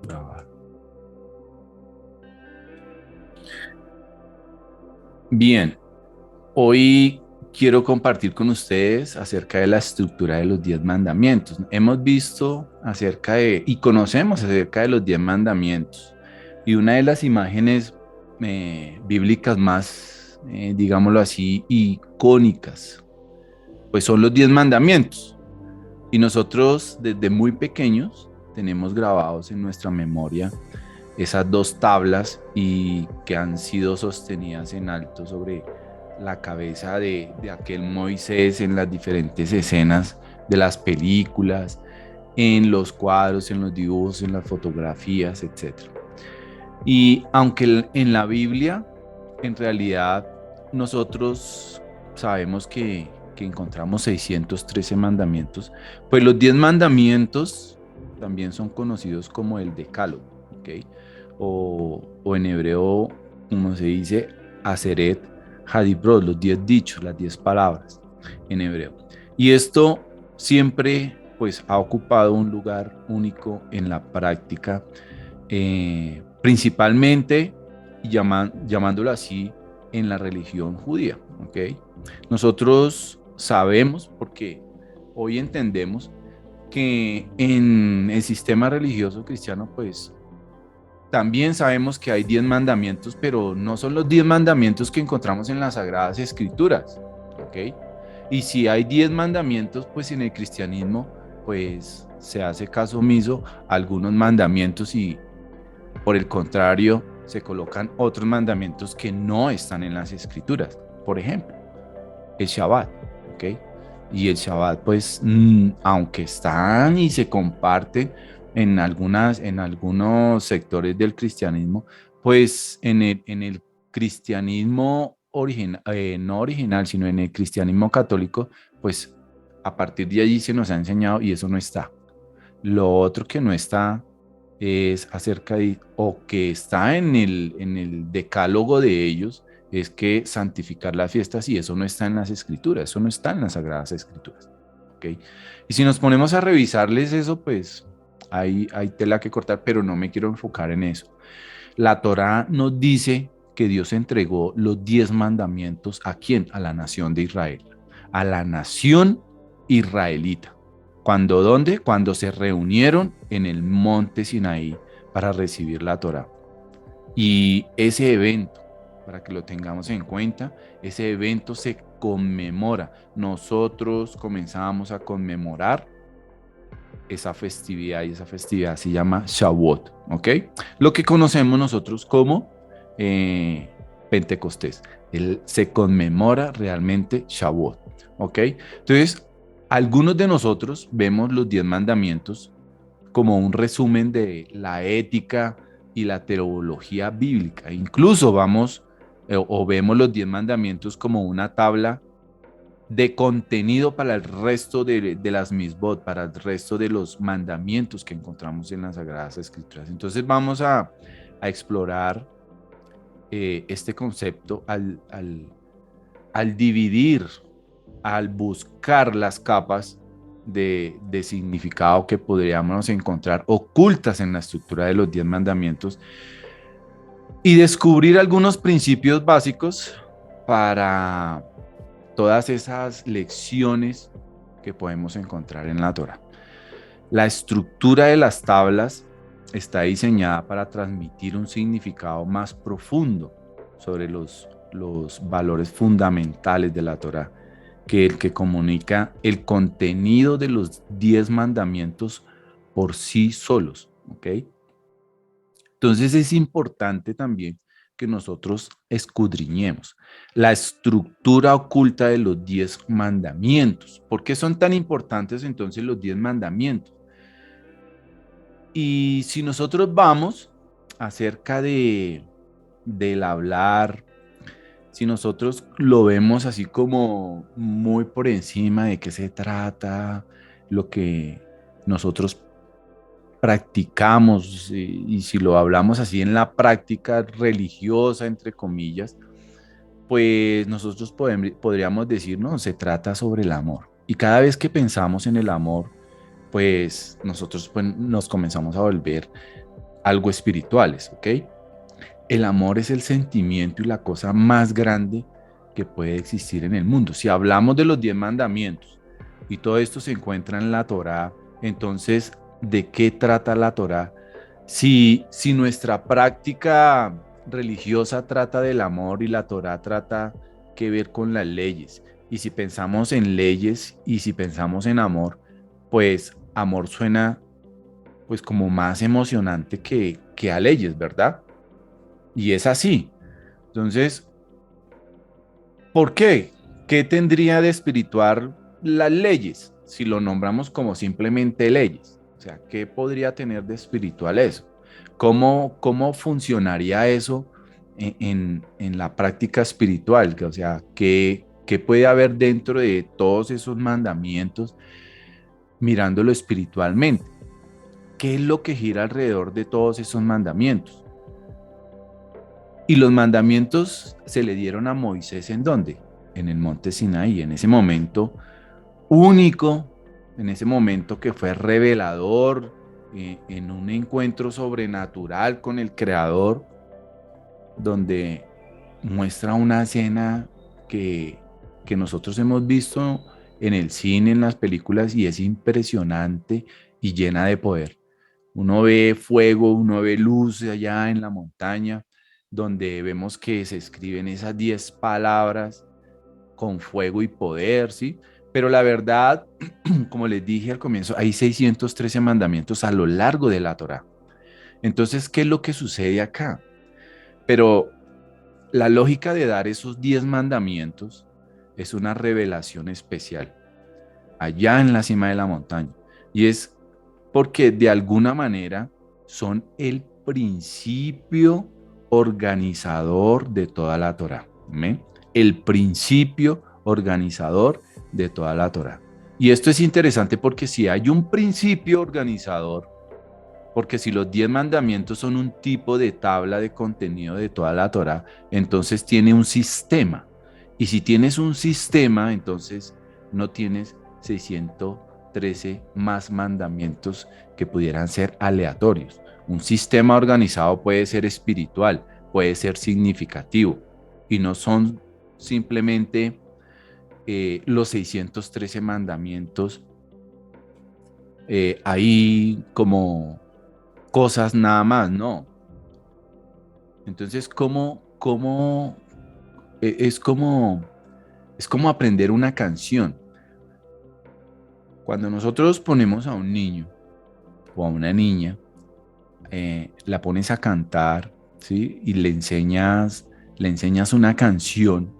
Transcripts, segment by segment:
Grabar. Bien, hoy quiero compartir con ustedes acerca de la estructura de los 10 mandamientos. Hemos visto acerca de y conocemos acerca de los 10 mandamientos. Y una de las imágenes bíblicas más, digámoslo así, icónicas, pues son los 10 mandamientos. Y nosotros desde muy pequeños tenemos grabados en nuestra memoria esas dos tablas y que han sido sostenidas en alto sobre la cabeza de aquel Moisés en las diferentes escenas de las películas, en los cuadros, en los dibujos, en las fotografías, etcétera. Y aunque en la Biblia, en realidad, nosotros sabemos que encontramos 613 mandamientos, pues los 10 mandamientos también son conocidos como el Decálogo, ¿ok? O en hebreo, como se dice, Aseret Hadibrot, los 10 dichos, las 10 palabras en hebreo. Y esto siempre pues ha ocupado un lugar único en la práctica, principalmente llamándolo así en la religión judía, ¿ok? Nosotros sabemos, porque hoy entendemos que en el sistema religioso cristiano, pues también sabemos que hay 10 mandamientos, pero no son los 10 mandamientos que encontramos en las Sagradas Escrituras, ¿ok? Y si hay 10 mandamientos, pues en el cristianismo, pues se hace caso omiso a algunos mandamientos y por el contrario, se colocan otros mandamientos que no están en las Escrituras. Por ejemplo, el Shabbat, ¿ok? Y el Shabbat, pues, aunque están y se comparten en algunos sectores del cristianismo, pues en el cristianismo no original, sino en el cristianismo católico, pues a partir de allí se nos ha enseñado y eso no está. Lo otro que no está es acerca de, o que está en el decálogo de ellos, es que santificar las fiestas y eso no está en las escrituras, eso no está en las sagradas escrituras. ¿Ok? Y si nos ponemos a revisarles eso, pues hay tela que cortar, pero no me quiero enfocar en eso. La Torá nos dice que Dios entregó los 10 mandamientos ¿a quién? A la nación de Israel, a la nación israelita. ¿Cuándo dónde? Cuando se reunieron en el monte Sinaí para recibir la Torá. Y ese evento, para que lo tengamos en cuenta, ese evento se conmemora. Nosotros comenzamos a conmemorar esa festividad y esa festividad se llama Shavuot, ¿ok? Lo que conocemos nosotros como eh, Pentecostés. Se conmemora realmente Shavuot, ¿ok? Entonces, algunos de nosotros vemos los 10 mandamientos como un resumen de la ética y la teología bíblica. Incluso vamos o vemos los 10 mandamientos como una tabla de contenido para el resto de las misbot, para el resto de los mandamientos que encontramos en las Sagradas Escrituras. Entonces vamos a explorar este concepto al dividir, al buscar las capas de significado que podríamos encontrar ocultas en la estructura de los 10 mandamientos y descubrir algunos principios básicos para todas esas lecciones que podemos encontrar en la Torah. La estructura de las tablas está diseñada para transmitir un significado más profundo sobre los valores fundamentales de la Torah que el que comunica el contenido de los 10 mandamientos por sí solos, ¿ok? Entonces es importante también que nosotros escudriñemos la estructura oculta de los 10 mandamientos. ¿Por qué son tan importantes entonces los 10 mandamientos? Y si nosotros vamos acerca del hablar, si nosotros lo vemos así como muy por encima de qué se trata, lo que nosotros practicamos y si lo hablamos así en la práctica religiosa, entre comillas, pues nosotros podríamos decir, no, se trata sobre el amor. Y cada vez que pensamos en el amor, pues nosotros pues, nos comenzamos a volver algo espirituales, ¿ok? El amor es el sentimiento y la cosa más grande que puede existir en el mundo. Si hablamos de los 10 mandamientos y todo esto se encuentra en la Torá, entonces, ¿de qué trata la Torá? Si nuestra práctica religiosa trata del amor y la Torá trata que ver con las leyes, y si pensamos en leyes y si pensamos en amor, pues amor suena pues como más emocionante que a leyes, ¿verdad? Y es así. Entonces, ¿por qué? ¿Qué tendría de espiritual las leyes si lo nombramos como simplemente leyes? O sea, ¿qué podría tener de espiritual eso? ¿Cómo funcionaría eso en la práctica espiritual? O sea, ¿qué puede haber dentro de todos esos mandamientos mirándolo espiritualmente? ¿Qué es lo que gira alrededor de todos esos mandamientos? Y los mandamientos se le dieron a Moisés ¿en dónde? En el monte Sinaí, en ese momento único, en ese momento que fue revelador, en un encuentro sobrenatural con el Creador, donde muestra una escena que, que nosotros hemos visto en el cine, en las películas, y es impresionante y llena de poder. Uno ve fuego, uno ve luz allá en la montaña, donde vemos que se escriben esas 10 palabras con fuego y poder, ¿sí? Pero la verdad, como les dije al comienzo, hay 613 mandamientos a lo largo de la Torá. Entonces, ¿qué es lo que sucede acá? Pero la lógica de dar esos 10 mandamientos es una revelación especial, allá en la cima de la montaña. Y es porque de alguna manera son el principio organizador de toda la Torá. ¿Me? El principio organizador de toda la Torá. Y esto es interesante porque si hay un principio organizador, porque si los 10 mandamientos son un tipo de tabla de contenido de toda la Torá, entonces tiene un sistema. Y si tienes un sistema, entonces no tienes 613 más mandamientos que pudieran ser aleatorios. Un sistema organizado puede ser espiritual, puede ser significativo y no son simplemente los 613 mandamientos ahí como cosas nada más, no. Entonces, es como, es como aprender una canción. Cuando nosotros ponemos a un niño o a una niña, la pones a cantar, ¿sí? Y le enseñas una canción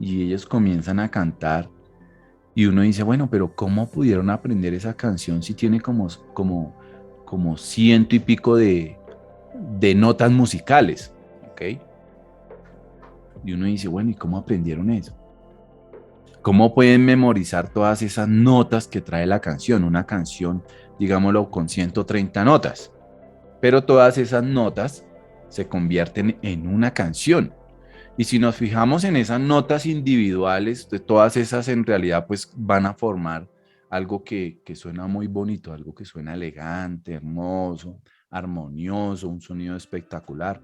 y ellos comienzan a cantar y uno dice, bueno, pero ¿cómo pudieron aprender esa canción si tiene como ciento y pico de notas musicales? ¿Ok? Y uno dice, bueno, ¿y cómo aprendieron eso? ¿Cómo pueden memorizar todas esas notas que trae la canción? Una canción, digámoslo, con 130 notas, pero todas esas notas se convierten en una canción. Y si nos fijamos en esas notas individuales, de todas esas en realidad pues van a formar algo que suena muy bonito, algo que suena elegante, hermoso, armonioso, un sonido espectacular.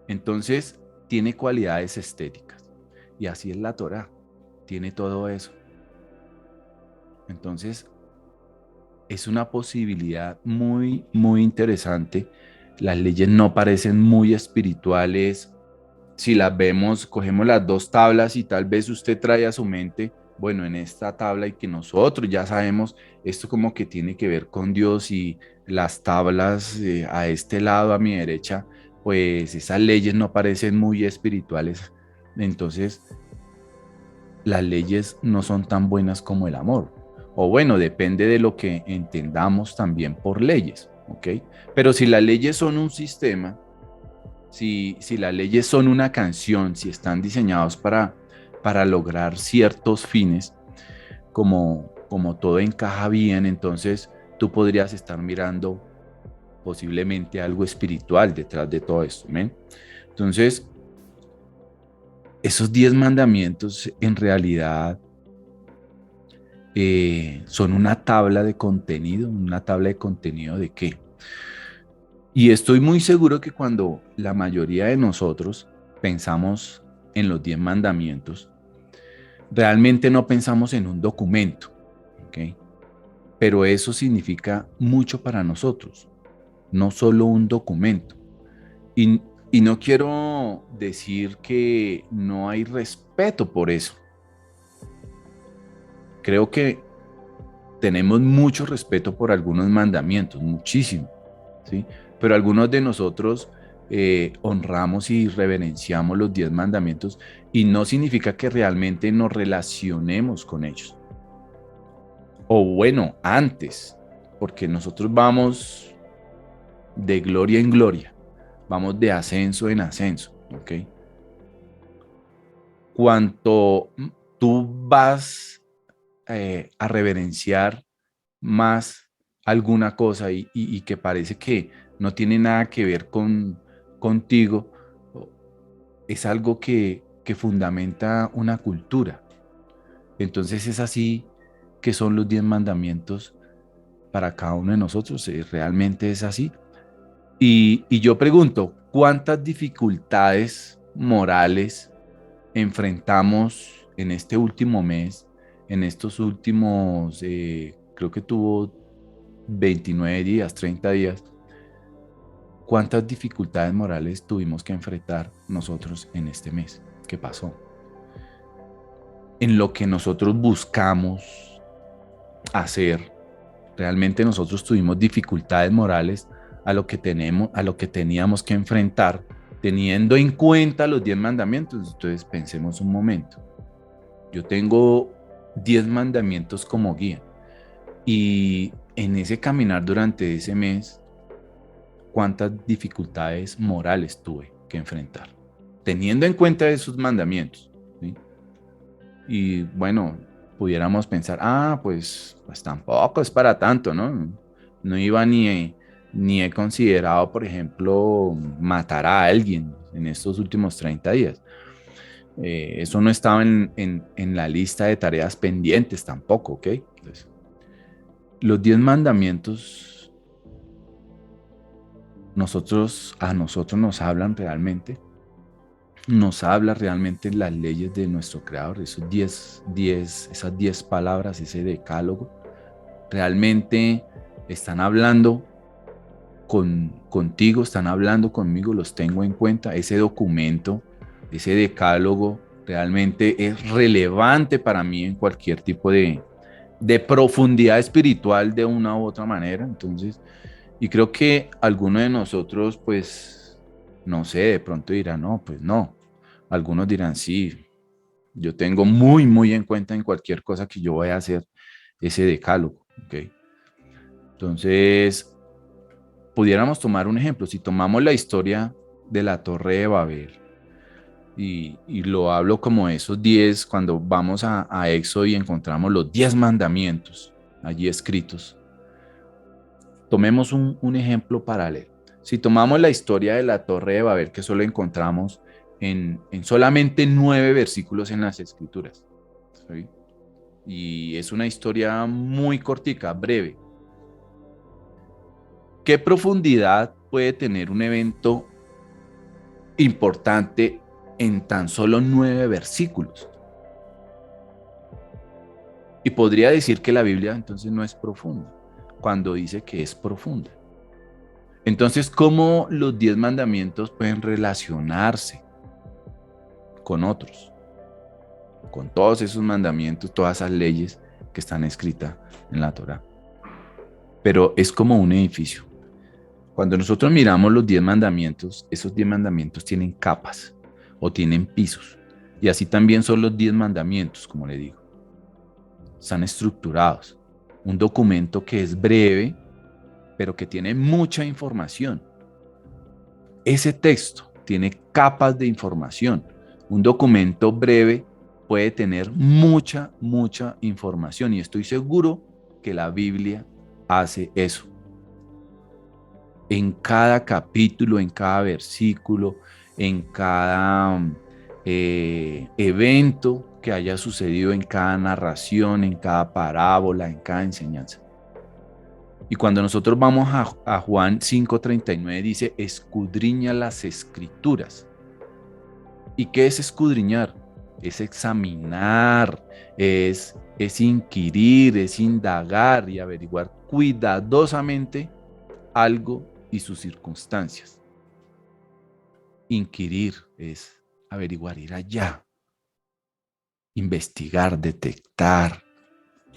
Entonces, tiene cualidades estéticas. Y así es la Torá, tiene todo eso. Entonces, es una posibilidad muy, muy interesante. Las leyes no parecen muy espirituales. Si las vemos, cogemos las dos tablas y tal vez usted trae a su mente, bueno, en esta tabla y que nosotros ya sabemos, esto como que tiene que ver con Dios y las tablas a este lado, a mi derecha, pues esas leyes no parecen muy espirituales. Entonces, las leyes no son tan buenas como el amor. O bueno, depende de lo que entendamos también por leyes, ¿ok? Pero si las leyes son un sistema, si las leyes son una canción, si están diseñados para lograr ciertos fines, como todo encaja bien, entonces tú podrías estar mirando posiblemente algo espiritual detrás de todo esto. ¿Ven? Entonces, esos 10 mandamientos en realidad son una tabla de contenido. ¿Una tabla de contenido de qué? Y estoy muy seguro que cuando la mayoría de nosotros pensamos en los 10 mandamientos, realmente no pensamos en un documento, ¿ok? Pero eso significa mucho para nosotros, no solo un documento. Y, y no quiero decir que no hay respeto por eso. Creo que tenemos mucho respeto por algunos mandamientos, muchísimo, ¿sí? Pero algunos de nosotros honramos y reverenciamos los 10 mandamientos y no significa que realmente nos relacionemos con ellos. O bueno, antes, porque nosotros vamos de gloria en gloria, vamos de ascenso en ascenso, ¿ok? Cuanto tú vas a reverenciar más alguna cosa y que parece que no tiene nada que ver contigo, es algo que fundamenta una cultura. Entonces es así que son los 10 mandamientos para cada uno de nosotros, realmente es así. Y yo pregunto, ¿cuántas dificultades morales enfrentamos en este último mes, en estos últimos, creo que tuvo 29 días, 30 días? ¿Cuántas dificultades morales tuvimos que enfrentar nosotros en este mes? ¿Qué pasó? En lo que nosotros buscamos hacer, realmente nosotros tuvimos dificultades morales a lo que teníamos que enfrentar, teniendo en cuenta los 10 mandamientos. Entonces pensemos un momento. Yo tengo 10 mandamientos como guía y en ese caminar durante ese mes, ¿cuántas dificultades morales tuve que enfrentar? Teniendo en cuenta esos mandamientos, ¿sí? Y bueno, pudiéramos pensar, pues tampoco es para tanto, ¿no? No iba ni he considerado, por ejemplo, matar a alguien en estos últimos 30 días. Eso no estaba en la lista de tareas pendientes tampoco, ¿ok? Entonces, los 10 mandamientos a nosotros nos hablan realmente, nos habla realmente las leyes de nuestro creador, esas 10 palabras, ese decálogo, realmente están hablando contigo, están hablando conmigo, los tengo en cuenta, ese documento, ese decálogo realmente es relevante para mí en cualquier tipo de profundidad espiritual de una u otra manera. Entonces, y creo que alguno de nosotros, pues, no sé, de pronto dirá, no, pues no. Algunos dirán, sí, yo tengo muy, muy en cuenta en cualquier cosa que yo vaya a hacer ese decálogo, ¿ok? Entonces, pudiéramos tomar un ejemplo. Si tomamos la historia de la Torre de Babel y lo hablo como esos 10, cuando vamos a Éxodo y encontramos los 10 mandamientos allí escritos, tomemos un ejemplo paralelo. Si tomamos la historia de la Torre de Babel, que solo encontramos en solamente 9 versículos en las Escrituras, ¿sí? Y es una historia muy cortica, breve. ¿Qué profundidad puede tener un evento importante en tan solo 9 versículos? Y podría decir que la Biblia entonces no es profunda, cuando dice que es profunda. Entonces, ¿cómo los 10 mandamientos pueden relacionarse con otros? Con todos esos mandamientos, todas esas leyes que están escritas en la Torá. Pero es como un edificio. Cuando nosotros miramos los 10 mandamientos, esos 10 mandamientos tienen capas o tienen pisos. Y así también son los 10 mandamientos, como le digo. Están estructurados. Un documento que es breve, pero que tiene mucha información. Ese texto tiene capas de información. Un documento breve puede tener mucha, mucha información y estoy seguro que la Biblia hace eso. En cada capítulo, en cada versículo, en cada evento que haya sucedido, en cada narración, en cada parábola, en cada enseñanza. Y cuando nosotros vamos a Juan 5:39 dice, escudriña las escrituras. ¿Y qué es escudriñar? Es examinar, es inquirir, es indagar y averiguar cuidadosamente algo y sus circunstancias. Inquirir es averiguar, ir allá, investigar, detectar,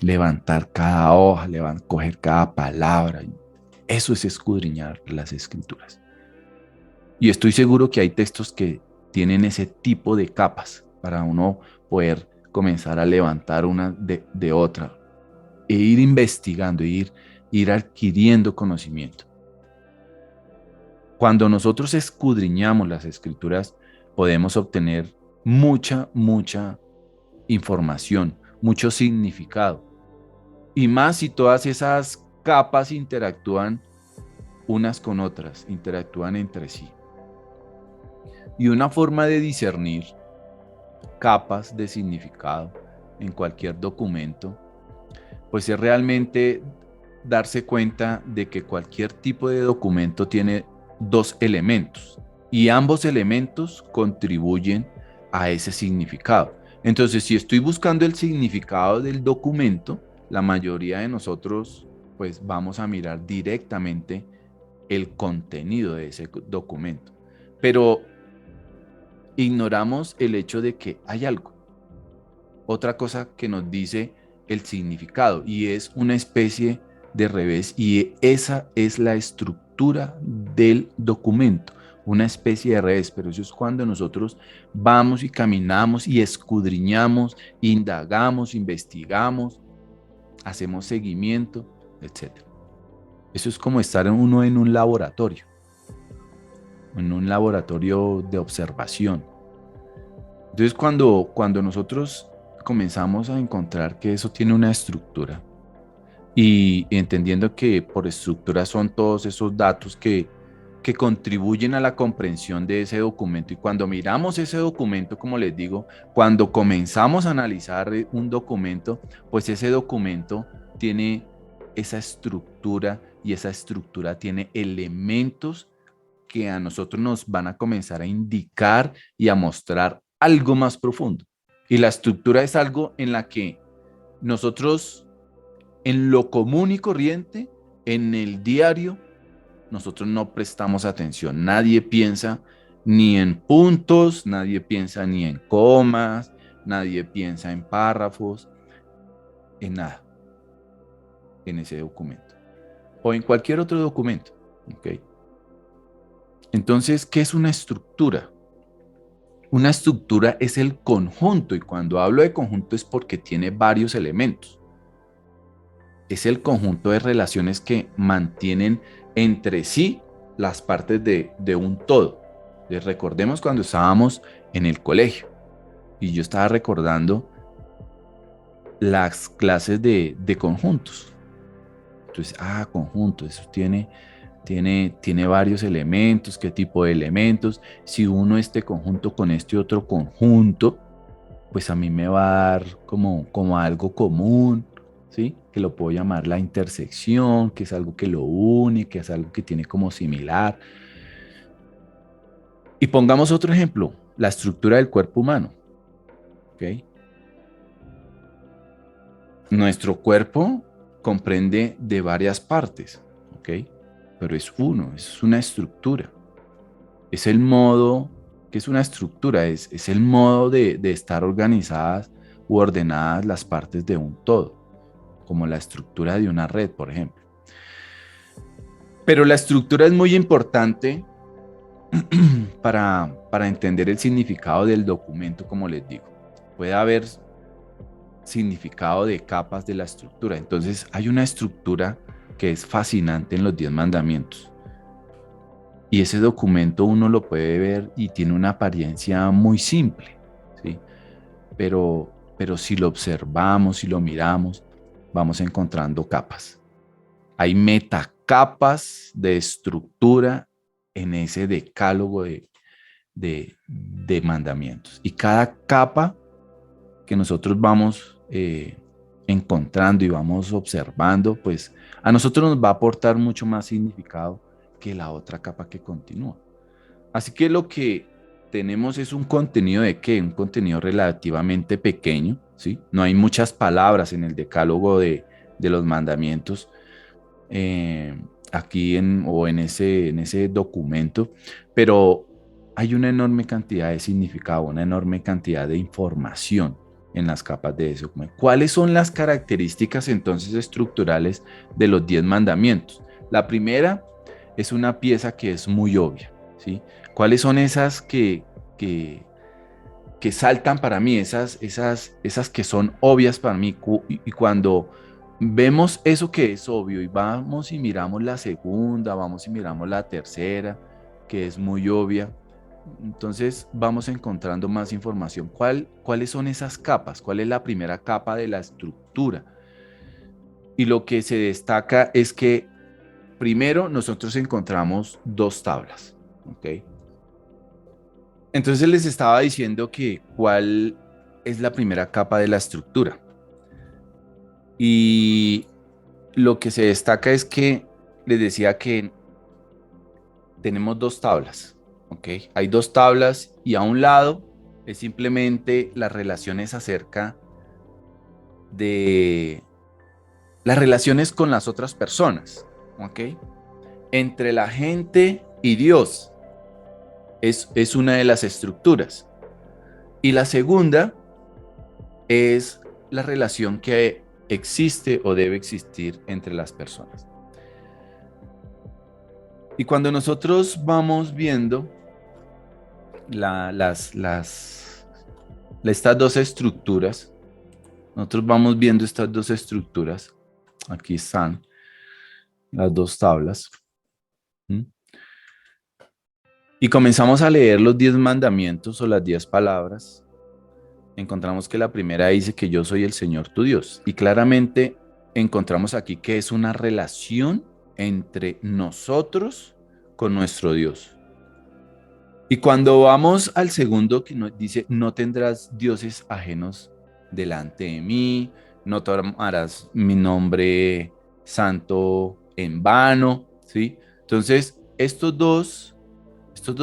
levantar cada hoja, coger cada palabra. Eso es escudriñar las escrituras. Y estoy seguro que hay textos que tienen ese tipo de capas para uno poder comenzar a levantar una de otra e ir investigando, ir adquiriendo conocimiento. Cuando nosotros escudriñamos las escrituras, podemos obtener mucha información, mucho significado. Y más si todas esas capas interactúan unas con otras, interactúan entre sí. Y una forma de discernir capas de significado en cualquier documento, pues es realmente darse cuenta de que cualquier tipo de documento tiene dos elementos y ambos elementos contribuyen a ese significado. Entonces, si estoy buscando el significado del documento, la mayoría de nosotros pues vamos a mirar directamente el contenido de ese documento. Pero ignoramos el hecho de que hay algo, otra cosa que nos dice el significado y es una especie de revés y esa es la estructura del documento, una especie de revés, pero eso es cuando nosotros vamos y caminamos y escudriñamos, indagamos, investigamos, hacemos seguimiento, etcétera. Eso es como estar uno en un laboratorio de observación. Entonces, cuando nosotros comenzamos a encontrar que eso tiene una estructura y entendiendo que por estructura son todos esos datos que contribuyen a la comprensión de ese documento, y cuando miramos ese documento, como les digo, cuando comenzamos a analizar un documento, pues ese documento tiene esa estructura y esa estructura tiene elementos que a nosotros nos van a comenzar a indicar y a mostrar algo más profundo. Y la estructura es algo en la que nosotros, en lo común y corriente, en el diario, nosotros no prestamos atención. Nadie piensa ni en puntos, nadie piensa ni en comas, nadie piensa en párrafos, en nada, en ese documento. O en cualquier otro documento. ¿Okay? Entonces, ¿qué es una estructura? Una estructura es el conjunto, y cuando hablo de conjunto es porque tiene varios elementos. Es el conjunto de relaciones que mantienen entre sí las partes de un todo. Les recordemos cuando estábamos en el colegio y yo estaba recordando las clases de conjuntos. Entonces, conjunto, eso tiene varios elementos, qué tipo de elementos. Si uno este conjunto con este otro conjunto, pues a mí me va a dar como algo común, ¿sí? Que lo puedo llamar la intersección, que es algo que lo une, que es algo que tiene como similar. Y pongamos otro ejemplo, la estructura del cuerpo humano, ¿ok? Nuestro cuerpo comprende de varias partes, ¿ok? Pero es uno, es una estructura. Es el modo, que es una estructura, es el modo de estar organizadas u ordenadas las partes de un todo, como la estructura de una red, por ejemplo. Pero la estructura es muy importante para entender el significado del documento, como les digo. Puede haber significado de capas de la estructura. Entonces, hay una estructura que es fascinante en los 10 mandamientos. Y ese documento uno lo puede ver y tiene una apariencia muy simple, ¿sí? Pero si lo observamos, si lo miramos, vamos encontrando capas. Hay metacapas de estructura en ese decálogo de mandamientos. Y cada capa que nosotros vamos encontrando y vamos observando, pues a nosotros nos va a aportar mucho más significado que la otra capa que continúa. Así que lo que tenemos es un contenido de qué, un contenido relativamente pequeño, ¿sí? No hay muchas palabras en el decálogo de los mandamientos eh, aquí o en ese documento, pero hay una enorme cantidad de significado, una enorme cantidad de información en las capas de ese documento. ¿Cuáles son las características entonces estructurales de los 10 mandamientos? La primera es una pieza que es muy obvia, ¿sí? ¿Cuáles son esas que, que saltan para mí, esas que son obvias para mí? Y cuando vemos eso que es obvio y vamos y miramos la segunda, vamos y miramos la tercera, que es muy obvia, entonces vamos encontrando más información. ¿Cuáles son esas capas? ¿Cuál es la primera capa de la estructura? Y lo que se destaca es que primero nosotros encontramos dos tablas, ¿ok? Entonces les estaba diciendo que cuál es la primera capa de la estructura. Y lo que se destaca es que les decía que tenemos dos tablas, ¿ok? Hay dos tablas y a un lado es simplemente las relaciones acerca de las relaciones con las otras personas, ¿ok? Entre la gente y Dios es una de las estructuras. Y la segunda es la relación que existe o debe existir entre las personas. Y cuando nosotros vamos viendo estas dos estructuras, nosotros vamos viendo estas dos estructuras, aquí están las dos tablas, ¿m? Y comenzamos a leer los 10 mandamientos o las 10 palabras, encontramos que la primera dice que yo soy el Señor tu Dios. Y claramente encontramos aquí que es una relación entre nosotros con nuestro Dios. Y cuando vamos al segundo que nos dice, no tendrás dioses ajenos delante de mí, no tomarás mi nombre santo en vano, ¿sí? Entonces, estos dos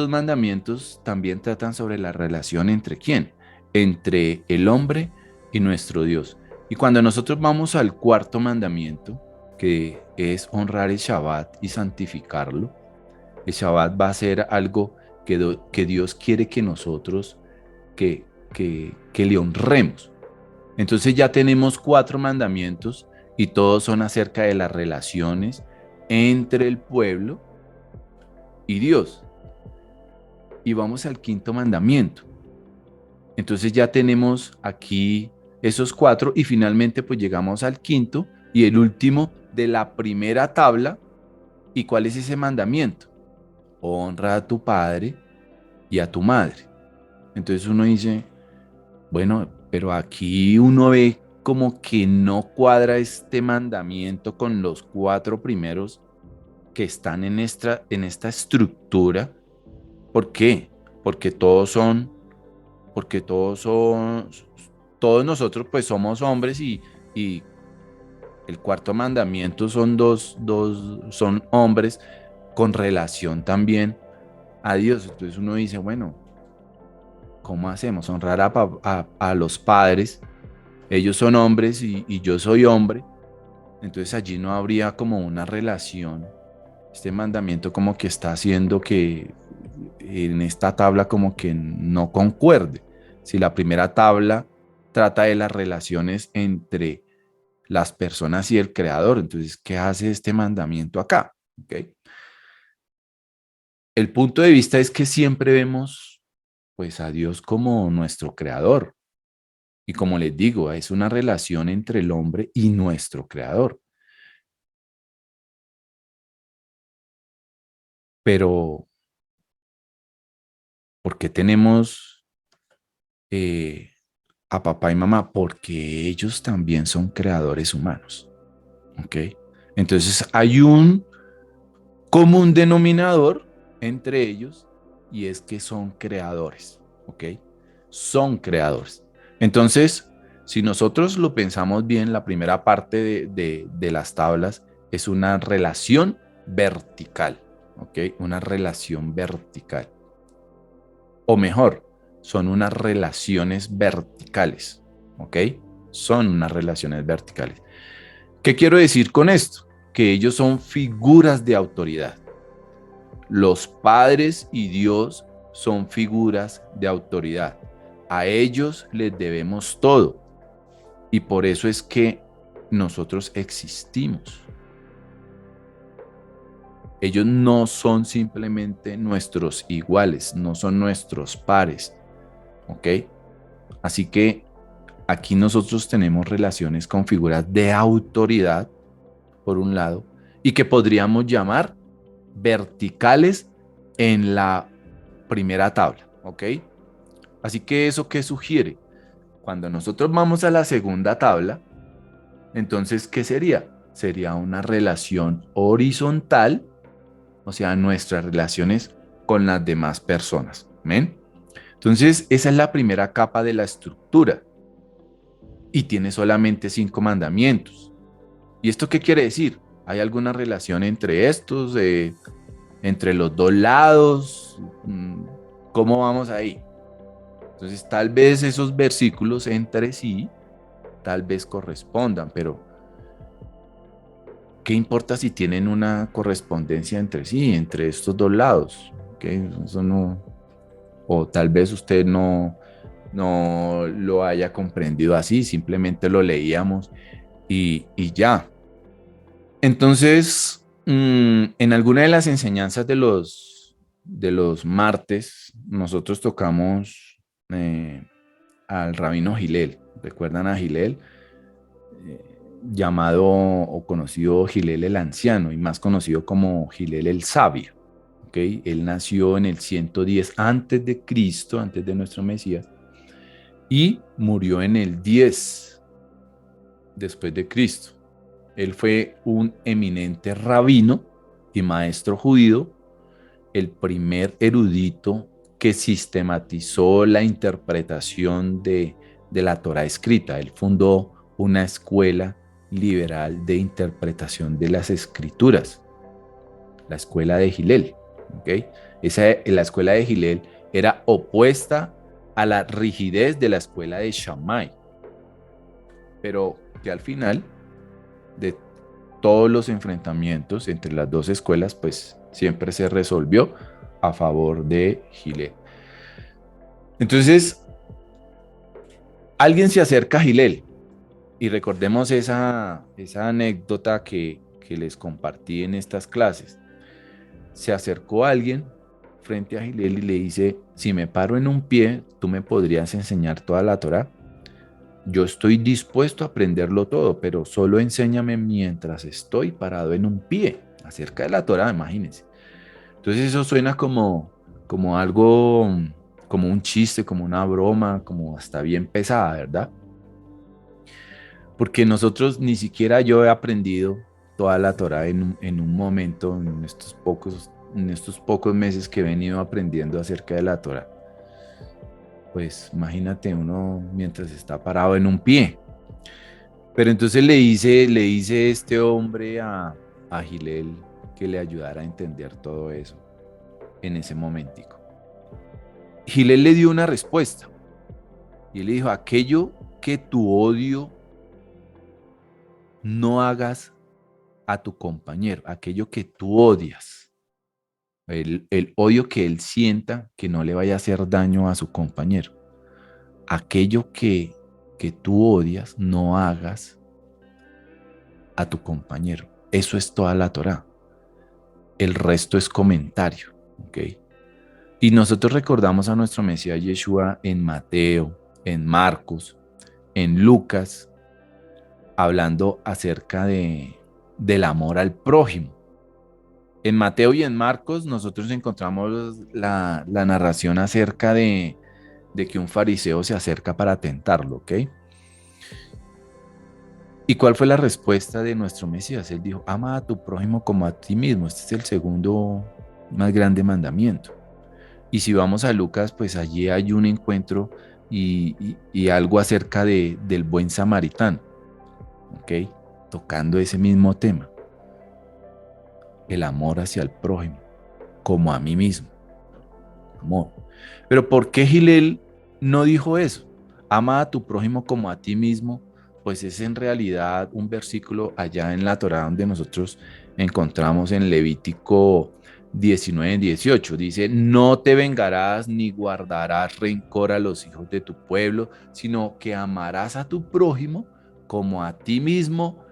mandamientos también tratan sobre la relación entre quién, entre el hombre y nuestro Dios. Y cuando nosotros vamos al cuarto mandamiento, que es honrar el Shabbat y santificarlo, el Shabbat va a ser algo que Dios quiere que nosotros, que le honremos. Entonces ya tenemos cuatro mandamientos y todos son acerca de las relaciones entre el pueblo y Dios. Y vamos al quinto mandamiento. Entonces ya tenemos aquí esos cuatro y finalmente pues llegamos al quinto y el último de la primera tabla. ¿Y cuál es ese mandamiento? Honra a tu padre y a tu madre. Entonces uno dice, bueno, pero aquí uno ve como que no cuadra este mandamiento con los cuatro primeros que están en esta estructura. ¿Por qué? Porque todos son, porque todos nosotros pues somos hombres y el cuarto mandamiento son son hombres con relación también a Dios. Entonces uno dice, bueno, ¿cómo hacemos? Honrar a los padres, ellos son hombres y yo soy hombre, entonces allí no habría como una relación. Este mandamiento como que está haciendo que en esta tabla como que no concuerde. Si la primera tabla trata de las relaciones entre las personas y el creador, entonces, ¿qué hace este mandamiento acá? ¿Okay? El punto de vista es que siempre vemos pues a Dios como nuestro creador. Y como les digo, es una relación entre el hombre y nuestro creador. Pero, ¿por qué tenemos eh, a papá y mamá? Porque ellos también son creadores humanos. ¿Ok? Entonces hay un común denominador entre ellos y es que son creadores. ¿Ok? Son creadores. Entonces, Si nosotros lo pensamos bien, la primera parte de las tablas es una relación vertical, ¿ok? Una relación vertical. O mejor, son unas relaciones verticales, ¿ok? Son unas relaciones verticales. ¿Qué quiero decir con esto? Que ellos son figuras de autoridad. Los padres y Dios son figuras de autoridad. A ellos les debemos todo. Y por eso es que nosotros existimos. Ellos no son simplemente nuestros iguales, no son nuestros pares, ¿ok? Así que aquí nosotros tenemos relaciones con figuras de autoridad, por un lado, y que podríamos llamar verticales en la primera tabla, ¿ok? Así que eso qué sugiere. Cuando nosotros vamos a la segunda tabla, entonces, ¿qué sería? Sería una relación horizontal, o sea, nuestras relaciones con las demás personas. ¿Ven? Entonces, esa es la primera capa de la estructura y tiene solamente 5 mandamientos. ¿Y esto qué quiere decir? ¿Hay alguna relación entre estos, entre los dos lados? ¿Cómo vamos ahí? Entonces, tal vez esos versículos entre sí, tal vez correspondan, pero ¿qué importa si tienen una correspondencia entre sí, entre estos dos lados? ¿Okay? Eso no, o tal vez usted no lo haya comprendido así, simplemente lo leíamos y ya. Entonces, en alguna de las enseñanzas de los martes, nosotros tocamos al rabino Gilel. ¿Recuerdan a Gilel? Eh, Llamado o conocido Gilel el Anciano y más conocido como Gilel el Sabio. ¿Okay? Él nació en el 110 antes de Cristo, antes de nuestro Mesías, y murió en el 10 después de Cristo. Él fue un eminente rabino y maestro judío, el primer erudito que sistematizó la interpretación de la Torá escrita. Él fundó una escuela liberal de interpretación de las escrituras, la escuela de Gilel. ¿Okay? La escuela de Gilel era opuesta a la rigidez de la escuela de Shammai, pero que al final de todos los enfrentamientos entre las dos escuelas, pues siempre se resolvió a favor de Gilel. Entonces, alguien se acerca a Gilel y recordemos esa anécdota que les compartí en estas clases. Se acercó a alguien frente a Gilel y le dice, si me paro en un pie, ¿tú me podrías enseñar toda la Torá? Yo estoy dispuesto a aprenderlo todo, pero solo enséñame mientras estoy parado en un pie, acerca de la Torá, imagínense. Entonces eso suena como algo, como un chiste, como una broma, como hasta bien pesada, ¿verdad? Porque nosotros ni siquiera yo he aprendido toda la Torá en un momento, en estos pocos meses que he venido aprendiendo acerca de la Torá. Pues imagínate uno mientras está parado en un pie. Pero entonces le dice este hombre a Gilel que le ayudara a entender todo eso en ese momentico. Gilel le dio una respuesta y él le dijo, aquello que tu odio no hagas a tu compañero, aquello que tú odias, el odio que él sienta que no le vaya a hacer daño a su compañero, aquello que tú odias no hagas a tu compañero. Eso es toda la Torá. El resto es comentario, ¿ok? Y nosotros recordamos a nuestro Mesías Yeshua en Mateo, en Marcos, en Lucas, hablando acerca del amor al prójimo. En Mateo y en Marcos nosotros encontramos la narración acerca de que un fariseo se acerca para tentarlo, ¿ok? ¿Y cuál fue la respuesta de nuestro Mesías? Él dijo, ama a tu prójimo como a ti mismo. Este es el segundo más grande mandamiento. Y si vamos a Lucas, pues allí hay un encuentro y algo acerca del buen samaritano, ¿ok? Tocando ese mismo tema, el amor hacia el prójimo, como a mí mismo, amor. Pero ¿por qué Gilel no dijo eso? Ama a tu prójimo como a ti mismo, pues es en realidad un versículo allá en la Torá donde nosotros encontramos en Levítico 19:18. Dice, no te vengarás ni guardarás rencor a los hijos de tu pueblo, sino que amarás a tu prójimo como a ti mismo.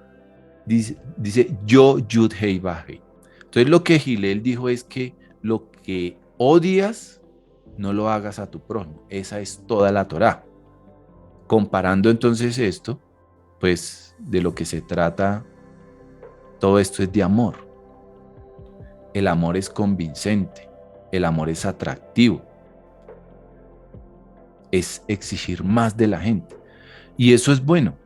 Dice yo, Yud, Hei, Vah, Hei. Entonces lo que Gilel dijo es que lo que odias, no lo hagas a tu prójimo. Esa es toda la Torá. Comparando entonces esto, pues de lo que se trata, todo esto es de amor. El amor es convincente, el amor es atractivo, es exigir más de la gente. Y eso es bueno.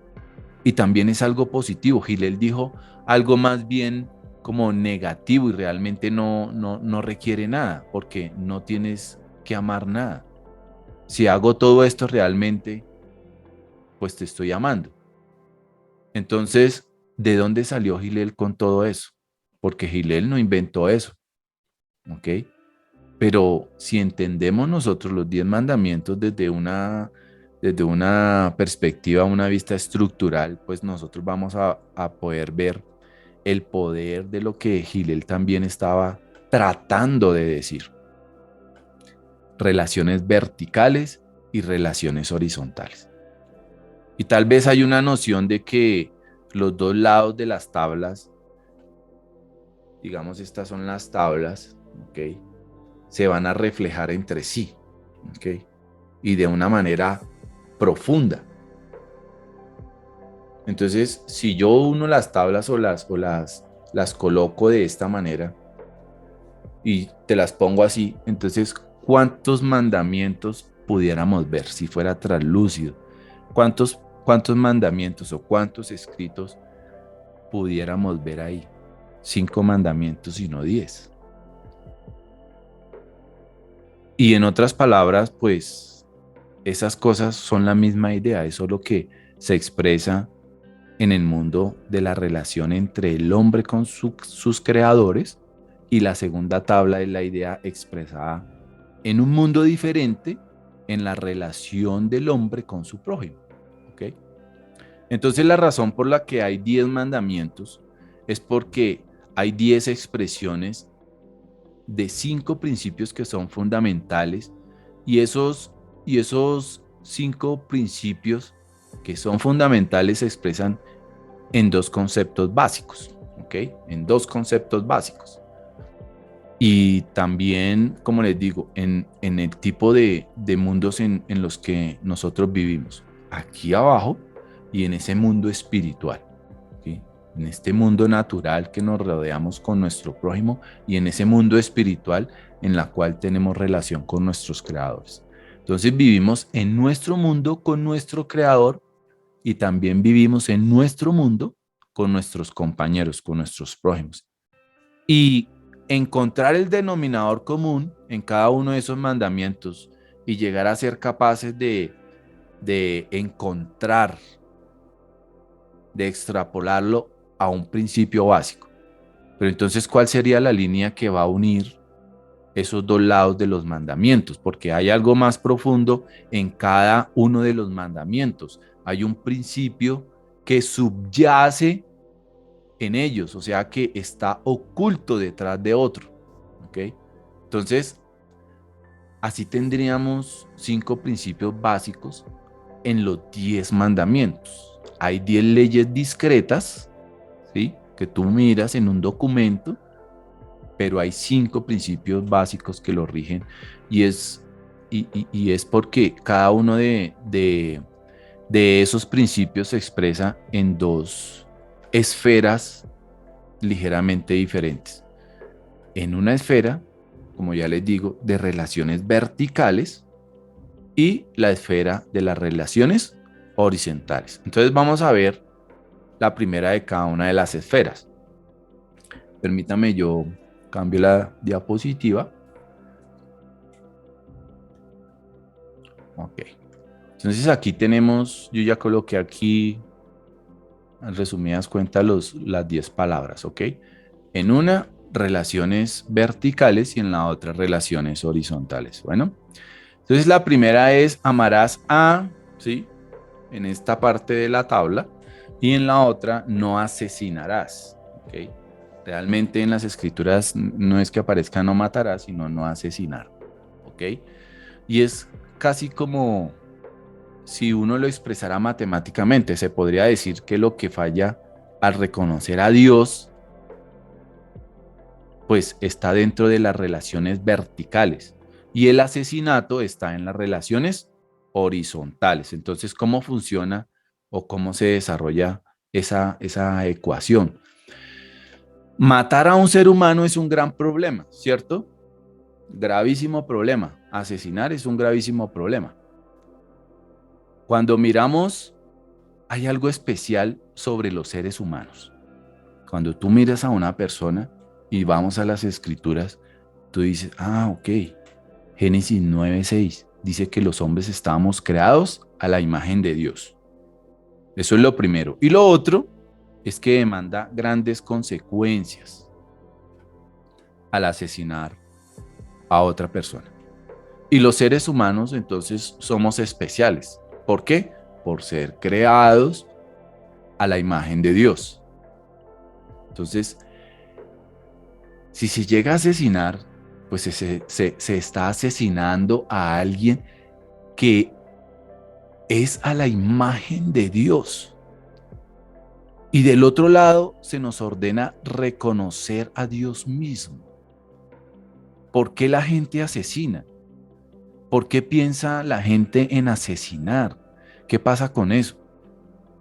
Y también es algo positivo. Gilel dijo algo más bien como negativo y realmente no requiere nada, porque no tienes que amar nada. Si hago todo esto realmente, pues te estoy amando. Entonces, ¿de dónde salió Gilel con todo eso? Porque Gilel no inventó eso, ¿ok? Pero si entendemos nosotros los 10 mandamientos desde una perspectiva, una vista estructural, pues nosotros vamos a poder ver el poder de lo que Gilel también estaba tratando de decir. Relaciones verticales y relaciones horizontales. Y tal vez hay una noción de que los dos lados de las tablas, digamos estas son las tablas, ¿ok? Se van a reflejar entre sí, ¿ok? Y de una manera profunda. Entonces, si yo uno las tablas o las coloco de esta manera y te las pongo así, entonces, ¿cuántos mandamientos pudiéramos ver si fuera translúcido? ¿Cuántos mandamientos o cuántos escritos pudiéramos ver ahí? 5 mandamientos y no 10. Y en otras palabras, pues esas cosas son la misma idea, es solo que se expresa en el mundo de la relación entre el hombre con sus creadores, y la segunda tabla es la idea expresada en un mundo diferente en la relación del hombre con su prójimo. ¿Ok? Entonces la razón por la que hay 10 mandamientos es porque hay 10 expresiones de 5 principios que son fundamentales, y esos 5 principios que son fundamentales se expresan en 2 conceptos básicos, ¿ok? En 2 conceptos básicos. Y también, como les digo, en el tipo de mundos en los que nosotros vivimos, aquí abajo y en ese mundo espiritual, ¿sí? En este mundo natural que nos rodeamos con nuestro prójimo y en ese mundo espiritual en la cual tenemos relación con nuestros creadores. Entonces vivimos en nuestro mundo con nuestro creador y también vivimos en nuestro mundo con nuestros compañeros, con nuestros prójimos. Y encontrar el denominador común en cada uno de esos mandamientos y llegar a ser capaces de encontrar, de extrapolarlo a un principio básico. Pero entonces, ¿cuál sería la línea que va a unir esos dos lados de los mandamientos? Porque hay algo más profundo en cada uno de los mandamientos. Hay un principio que subyace en ellos, o sea que está oculto detrás de otro. ¿Ok? Entonces, así tendríamos 5 principios básicos en los 10 mandamientos. Hay 10 leyes discretas, ¿sí? Que tú miras en un documento, pero hay 5 principios básicos que lo rigen, y es porque cada uno de esos principios se expresa en 2 esferas ligeramente diferentes. En una esfera, como ya les digo, de relaciones verticales, y la esfera de las relaciones horizontales. Entonces vamos a ver la primera de cada una de las esferas. Permítame, yo cambio la diapositiva. Ok. Entonces aquí tenemos, yo ya coloqué aquí, en resumidas cuentas, las 10 palabras, ¿ok? En una, relaciones verticales y en la otra, relaciones horizontales. Bueno, entonces la primera es amarás a, ¿sí? En esta parte de la tabla y en la otra, no asesinarás, ¿ok? Realmente en las escrituras no es que aparezca no matarás, sino no asesinar, ¿ok? Y es casi como si uno lo expresara matemáticamente, se podría decir que lo que falla al reconocer a Dios, pues está dentro de las relaciones verticales y el asesinato está en las relaciones horizontales. Entonces, ¿cómo funciona o cómo se desarrolla esa ecuación? Matar a un ser humano es un gran problema, ¿cierto? Gravísimo problema. Asesinar es un gravísimo problema. Cuando miramos, hay algo especial sobre los seres humanos. Cuando tú miras a una persona y vamos a las escrituras, tú dices, ah, ok, Génesis 9:6 dice que los hombres estábamos creados a la imagen de Dios. Eso es lo primero. Y lo otro es que demanda grandes consecuencias al asesinar a otra persona. Y los seres humanos entonces somos especiales. ¿Por qué? Por ser creados a la imagen de Dios. Entonces, si se llega a asesinar, pues se está asesinando a alguien que es a la imagen de Dios. Y del otro lado se nos ordena reconocer a Dios mismo. ¿Por qué la gente asesina? ¿Por qué piensa la gente en asesinar? ¿Qué pasa con eso?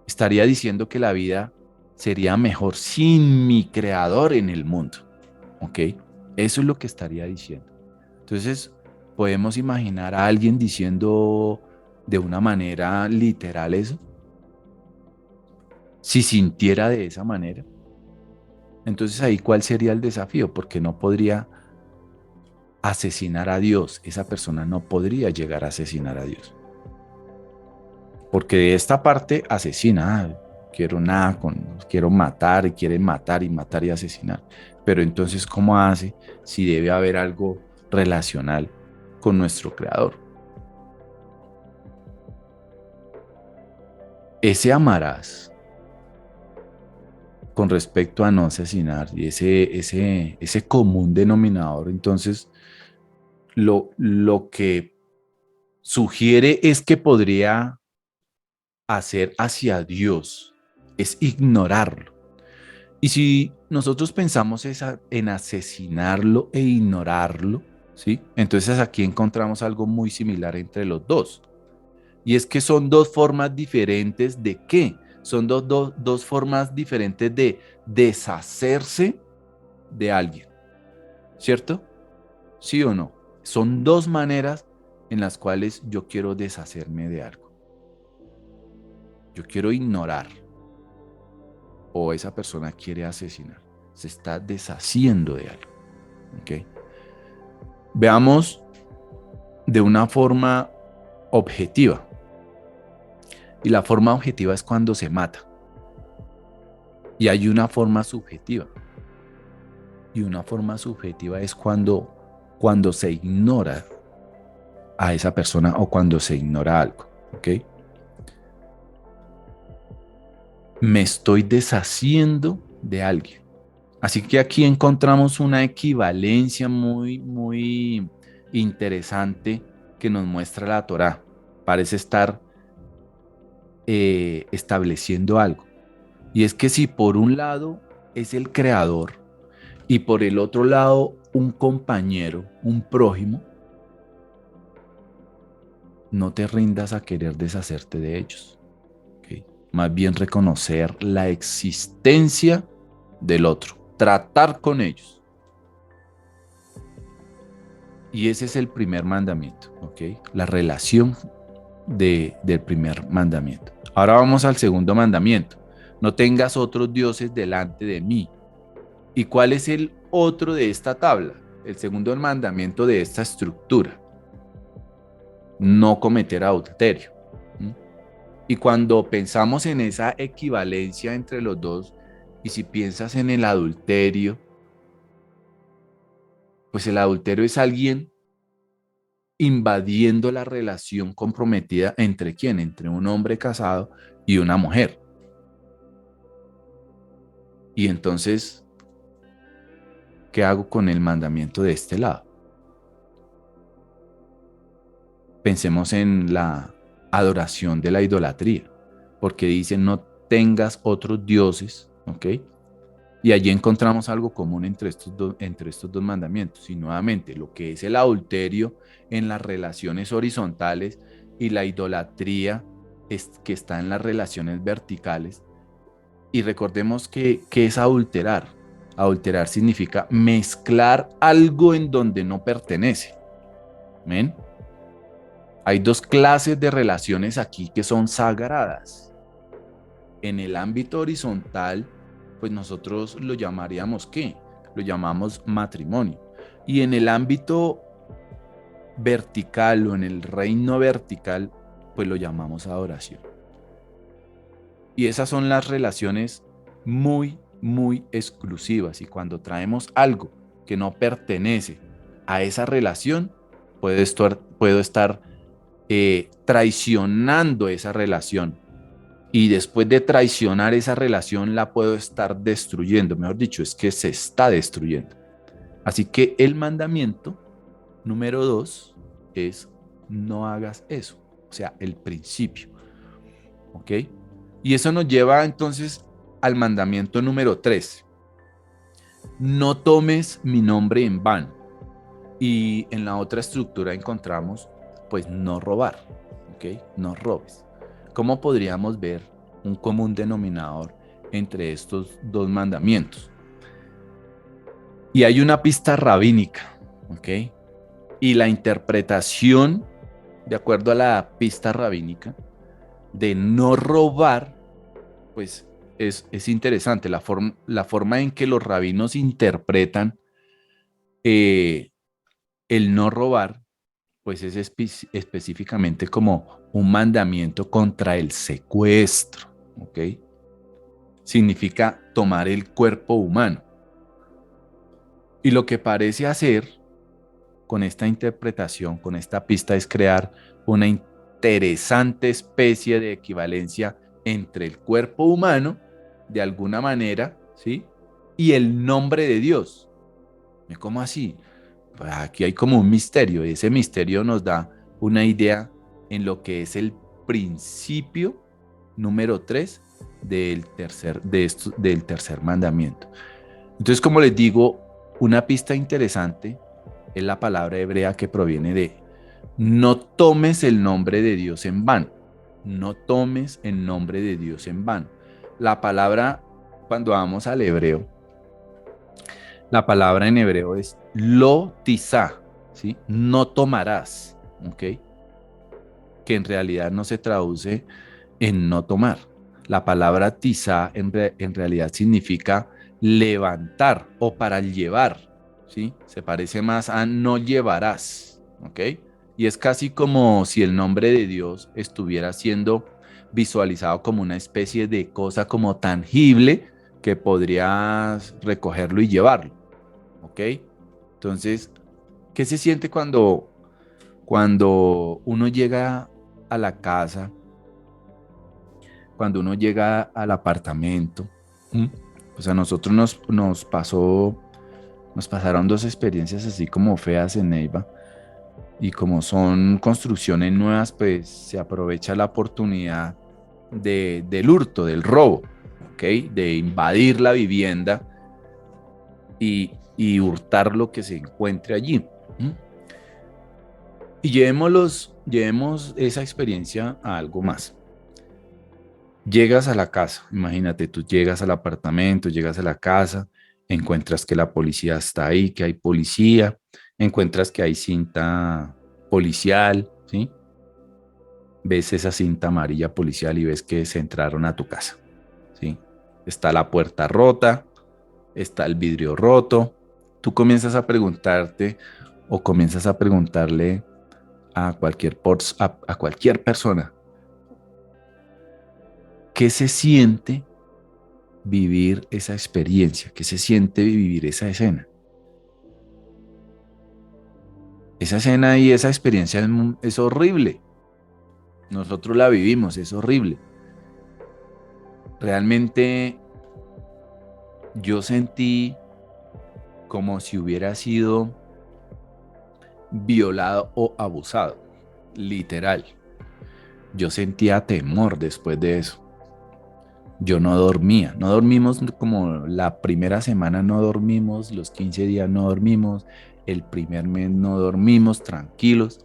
Estaría diciendo que la vida sería mejor sin mi creador en el mundo. ¿Ok? Eso es lo que estaría diciendo. Entonces, podemos imaginar a alguien diciendo de una manera literal eso. Si sintiera de esa manera, entonces ahí cuál sería el desafío, porque no podría asesinar a Dios. Esa persona no podría llegar a asesinar a Dios. Porque de esta parte asesina, quiero nada con, quiero matar, y quiere matar y matar y asesinar. Pero entonces, ¿cómo hace si debe haber algo relacional con nuestro creador? Ese amarás con respecto a no asesinar y ese común denominador, entonces lo que sugiere es que podría hacer hacia Dios es ignorarlo. Y si nosotros pensamos en asesinarlo e ignorarlo, ¿sí? Entonces aquí encontramos algo muy similar entre los dos. Y es que son dos formas diferentes de qué. Son dos formas diferentes de deshacerse de alguien, ¿cierto? ¿Sí o no? Son dos maneras en las cuales yo quiero deshacerme de algo. Yo quiero ignorar o esa persona quiere asesinar. Se está deshaciendo de algo. ¿Ok? Veamos de una forma objetiva. Y la forma objetiva es cuando se mata. Y hay una forma subjetiva. Y una forma subjetiva es cuando se ignora a esa persona o cuando se ignora algo. ¿Ok? Me estoy deshaciendo de alguien. Así que aquí encontramos una equivalencia muy, muy interesante que nos muestra la Torá. Parece estar estableciendo algo. Y es que si por un lado es el creador y por el otro lado un compañero, un prójimo, no te rindas a querer deshacerte de ellos. ¿Ok? Más bien reconocer la existencia del otro, tratar con ellos. Y ese es el primer mandamiento, ¿ok? La relación del primer mandamiento. Ahora vamos al segundo mandamiento. No tengas otros dioses delante de mí. ¿Y cuál es el otro de esta tabla? El segundo mandamiento de esta estructura. No cometer adulterio. Y cuando pensamos en esa equivalencia entre los dos, y si piensas en el adulterio, pues el adulterio es alguien invadiendo la relación comprometida entre quién, entre un hombre casado y una mujer. Y entonces, ¿qué hago con el mandamiento de este lado? Pensemos en la adoración de la idolatría, porque dice no tengas otros dioses, ¿ok? Y allí encontramos algo común entre estos dos mandamientos. Y nuevamente, lo que es el adulterio en las relaciones horizontales y la idolatría que está en las relaciones verticales. Y recordemos que es adulterar. Adulterar significa mezclar algo en donde no pertenece. ¿Ven? Hay dos clases de relaciones aquí que son sagradas. En el ámbito horizontal, pues nosotros lo llamaríamos ¿qué? Lo llamamos matrimonio. Y en el ámbito vertical o en el reino vertical, pues lo llamamos adoración. Y esas son las relaciones muy, muy exclusivas. Y cuando traemos algo que no pertenece a esa relación, puedo estar traicionando esa relación. Y después de traicionar esa relación, la puedo estar destruyendo. Mejor dicho, es que se está destruyendo. Así que el mandamiento número 2 es no hagas eso. O sea, el principio. ¿Ok? Y eso nos lleva entonces al mandamiento número 3. No tomes mi nombre en vano. Y en la otra estructura encontramos, pues, no robar. ¿Ok? No robes. ¿Cómo podríamos ver un común denominador entre estos dos mandamientos? Y hay una pista rabínica. ¿Ok? Y la interpretación, de acuerdo a la pista rabínica, de no robar, pues es interesante la forma en que los rabinos interpretan eh, el no robar, pues es específicamente como un mandamiento contra el secuestro, ¿ok? Significa tomar el cuerpo humano. Y lo que parece hacer con esta interpretación, con esta pista, es crear una interesante especie de equivalencia entre el cuerpo humano, de alguna manera, ¿sí? Y el nombre de Dios. ¿Cómo así? Pues aquí hay como un misterio, y ese misterio nos da una idea en lo que es el principio número 3 del tercer mandamiento. Entonces, como les digo, una pista interesante es la palabra hebrea que proviene de no tomes el nombre de Dios en vano. No tomes el nombre de Dios en vano. La palabra, cuando vamos al hebreo, la palabra en hebreo es lo tizá, ¿sí? No tomarás, ¿ok? Que en realidad no se traduce en no tomar. La palabra tizá en realidad significa levantar o para llevar, ¿sí? Se parece más a no llevarás, ¿ok? Y es casi como si el nombre de Dios estuviera siendo visualizado como una especie de cosa como tangible que podrías recogerlo y llevarlo, ¿ok? Entonces, ¿qué se siente cuando uno llega a la casa, cuando uno llega al apartamento? ¿Mm? Pues a nosotros nos pasaron dos experiencias así como feas en Neiva. Y como son construcciones nuevas, pues se aprovecha la oportunidad del hurto, del robo, ¿ok? De invadir la vivienda y hurtar lo que se encuentre allí. ¿Mm? Y llevemos esa experiencia a algo más. Llegas a la casa, imagínate, tú llegas al apartamento, llegas a la casa, encuentras que la policía está ahí, que hay policía, encuentras que hay cinta policial, ¿sí? Ves esa cinta amarilla policial y ves que se entraron a tu casa, ¿sí? Está la puerta rota, está el vidrio roto. Tú comienzas a preguntarte o comienzas a preguntarle a cualquier persona, ¿Qué se siente vivir esa experiencia? ¿Qué se siente vivir esa escena? Esa escena y esa experiencia es horrible. Nosotros la vivimos, es horrible. Realmente yo sentí como si hubiera sido violado o abusado, literal. Yo sentía temor después de eso. Yo no dormía, no dormimos como la primera semana no dormimos, los 15 días no dormimos, el primer mes no dormimos tranquilos.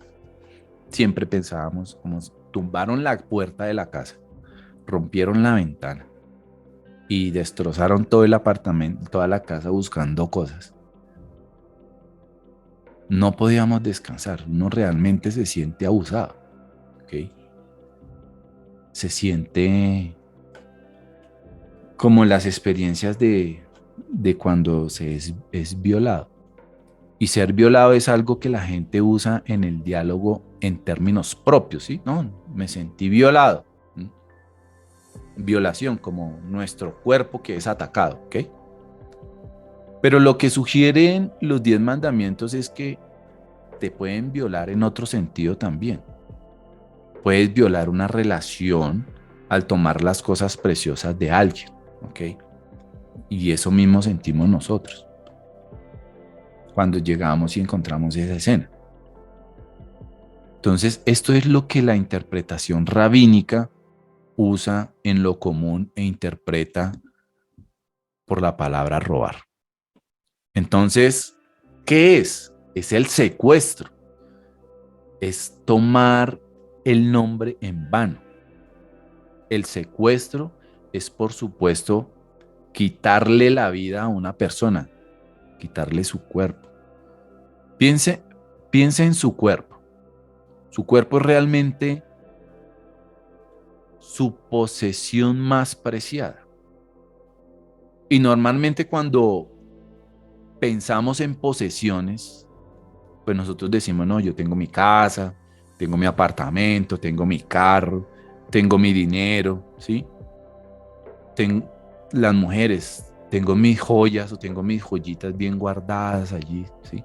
Siempre pensábamos como tumbaron la puerta de la casa, rompieron la ventana y destrozaron todo el apartamento, toda la casa buscando cosas. No podíamos descansar, uno realmente se siente abusado, ¿ok? Se siente como las experiencias de cuando es violado. Y ser violado es algo que la gente usa en el diálogo en términos propios, ¿sí? No, me sentí violado. ¿Mm? Violación, como nuestro cuerpo que es atacado, ¿ok? Pero lo que sugieren los 10 mandamientos es que te pueden violar en otro sentido también. Puedes violar una relación al tomar las cosas preciosas de alguien, ¿ok? Y eso mismo sentimos nosotros cuando llegamos y encontramos esa escena. Entonces, esto es lo que la interpretación rabínica usa en lo común e interpreta por la palabra robar. Entonces, ¿qué es? Es el secuestro. Es tomar el nombre en vano. El secuestro es, por supuesto, quitarle la vida a una persona, quitarle su cuerpo. Piense, piense en su cuerpo. Su cuerpo es realmente su posesión más preciada. Y normalmente cuando pensamos en posesiones, pues nosotros decimos, no, yo tengo mi casa, tengo mi apartamento, tengo mi carro, tengo mi dinero, ¿sí? Ten, las mujeres, tengo mis joyas o tengo mis joyitas bien guardadas allí, ¿sí?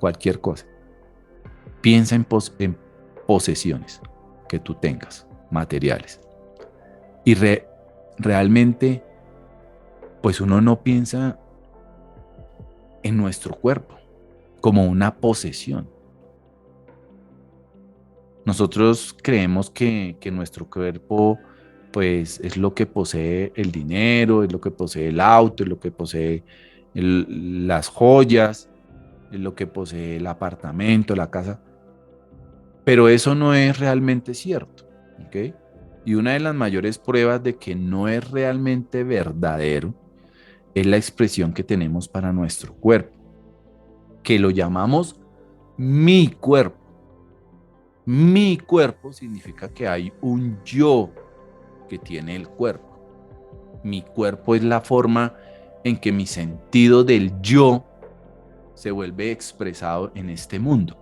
Cualquier cosa. Piensa en posesiones que tú tengas, materiales. Y realmente, pues uno no piensa en nuestro cuerpo como una posesión. Nosotros creemos que nuestro cuerpo pues es lo que posee el dinero, es lo que posee el auto, es lo que posee las joyas, es lo que posee el apartamento, la casa, pero eso no es realmente cierto, ¿ok? Y una de las mayores pruebas de que no es realmente verdadero es la expresión que tenemos para nuestro cuerpo, que lo llamamos mi cuerpo. Mi cuerpo significa que hay un yo que tiene el cuerpo. Mi cuerpo es la forma en que mi sentido del yo se vuelve expresado en este mundo.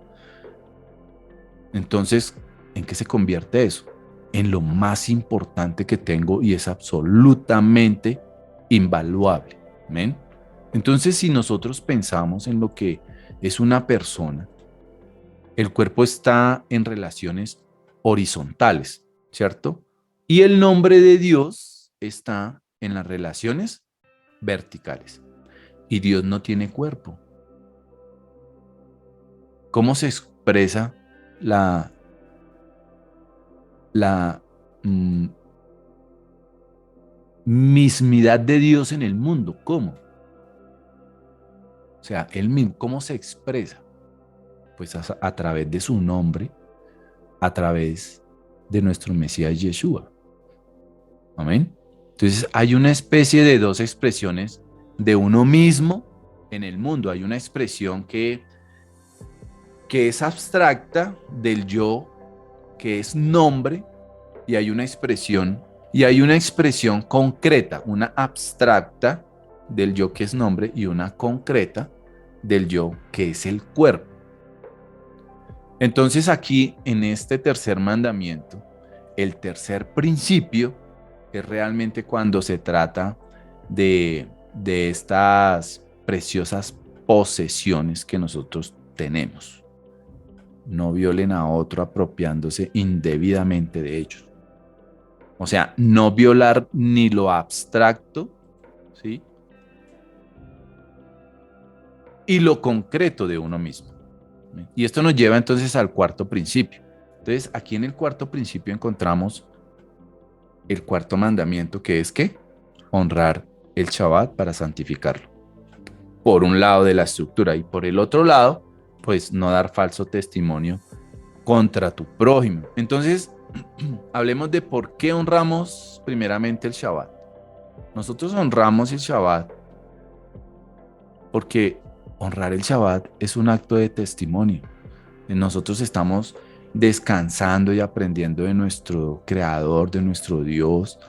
Entonces, ¿en qué se convierte eso? En lo más importante que tengo y es absolutamente invaluable. ¿Ven? Entonces, si nosotros pensamos en lo que es una persona, el cuerpo está en relaciones horizontales, ¿cierto? Y el nombre de Dios está en las relaciones verticales. Y Dios no tiene cuerpo. ¿Cómo se expresa la, la mismidad de Dios en el mundo? ¿Cómo? O sea, él mismo, ¿cómo se expresa? Pues a través de su nombre, a través de nuestro Mesías Yeshua. Amén. Entonces hay una especie de dos expresiones de uno mismo en el mundo. Hay una expresión que es abstracta del yo, que es nombre, y hay una expresión concreta, una abstracta del yo que es nombre y una concreta del yo que es el cuerpo. Entonces aquí en este tercer mandamiento, el tercer principio es realmente cuando se trata de estas preciosas posesiones que nosotros tenemos. No violen a otro apropiándose indebidamente de ellos. O sea, no violar ni lo abstracto, ¿sí? Y lo concreto de uno mismo. Y esto nos lleva entonces al cuarto principio. Entonces, aquí en el cuarto principio encontramos el cuarto mandamiento, que es que honrar el Shabbat para santificarlo. Por un lado de la estructura y por el otro lado, pues no dar falso testimonio contra tu prójimo. Entonces, hablemos de por qué honramos primeramente el Shabbat. Nosotros honramos el Shabbat porque honrar el Shabbat es un acto de testimonio. Nosotros estamos descansando y aprendiendo de nuestro Creador, de nuestro Dios,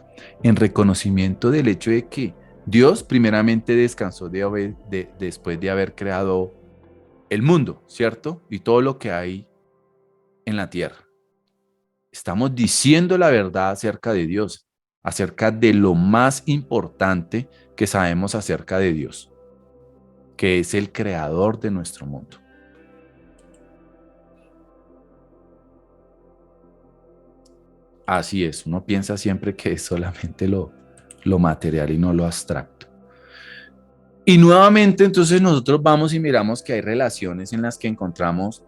en reconocimiento del hecho de que Dios primeramente descansó después de haber creado el mundo, ¿cierto? Y todo lo que hay en la tierra. Estamos diciendo la verdad acerca de Dios, acerca de lo más importante que sabemos acerca de Dios, que es el creador de nuestro mundo. Así es, uno piensa siempre que es solamente lo material y no lo abstracto. Y nuevamente entonces nosotros vamos y miramos que hay relaciones en las que encontramos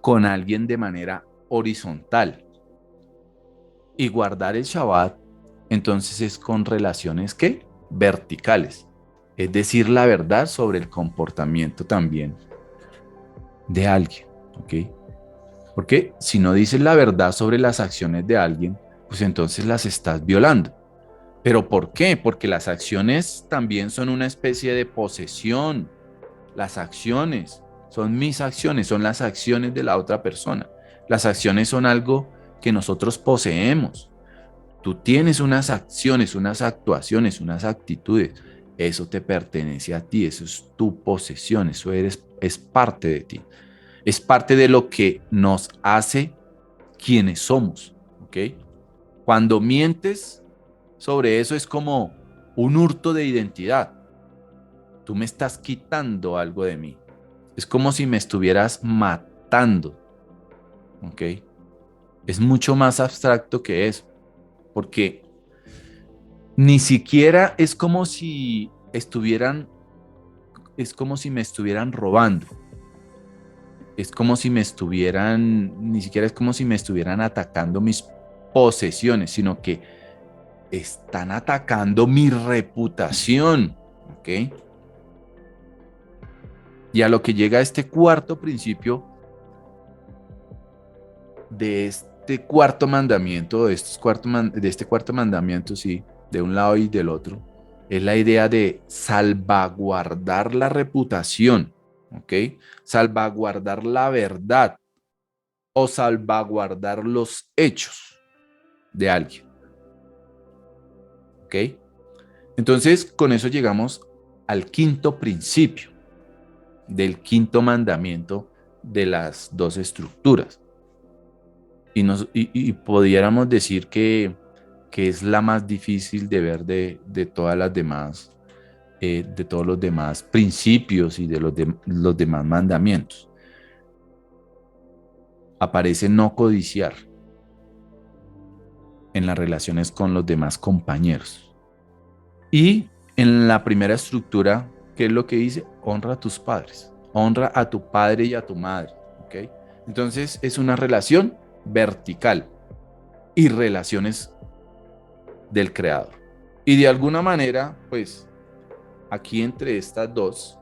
con alguien de manera horizontal. Y guardar el Shabbat entonces es con relaciones ¿qué? Verticales. Es decir, la verdad sobre el comportamiento también de alguien. ¿Ok? Porque si no dices la verdad sobre las acciones de alguien, pues entonces las estás violando. ¿Pero por qué? Porque las acciones también son una especie de posesión. Las acciones son mis acciones, son las acciones de la otra persona. Las acciones son algo que nosotros poseemos. Tú tienes unas acciones, unas actuaciones, unas actitudes. Eso te pertenece a ti, eso es tu posesión, es parte de ti. Es parte de lo que nos hace quienes somos. ¿Ok? Cuando mientes sobre eso es como un hurto de identidad. Tú me estás quitando algo de mí. Es como si me estuvieras matando. ¿Ok? Es mucho más abstracto que eso. Porque ni siquiera es como si me estuvieran robando. Es como si me estuvieran, ni siquiera es como si me estuvieran atacando mis posesiones, sino que están atacando mi reputación. ¿Ok? Y a lo que llega este cuarto principio de este cuarto mandamiento, de este cuarto mandamiento, sí, de un lado y del otro, es la idea de salvaguardar la reputación, ¿ok? Salvaguardar la verdad o salvaguardar los hechos de alguien, ¿ok? Entonces, con eso llegamos al quinto principio del quinto mandamiento de las dos estructuras. Y pudiéramos decir que es la más difícil de ver de todas las demás, de todos los demás principios y de los demás mandamientos. Aparece no codiciar en las relaciones con los demás compañeros. Y en la primera estructura, ¿qué es lo que dice? Honra a tus padres, honra a tu padre y a tu madre. ¿Ok? Entonces es una relación vertical y relaciones del creador. Y de alguna manera, pues aquí entre estas dos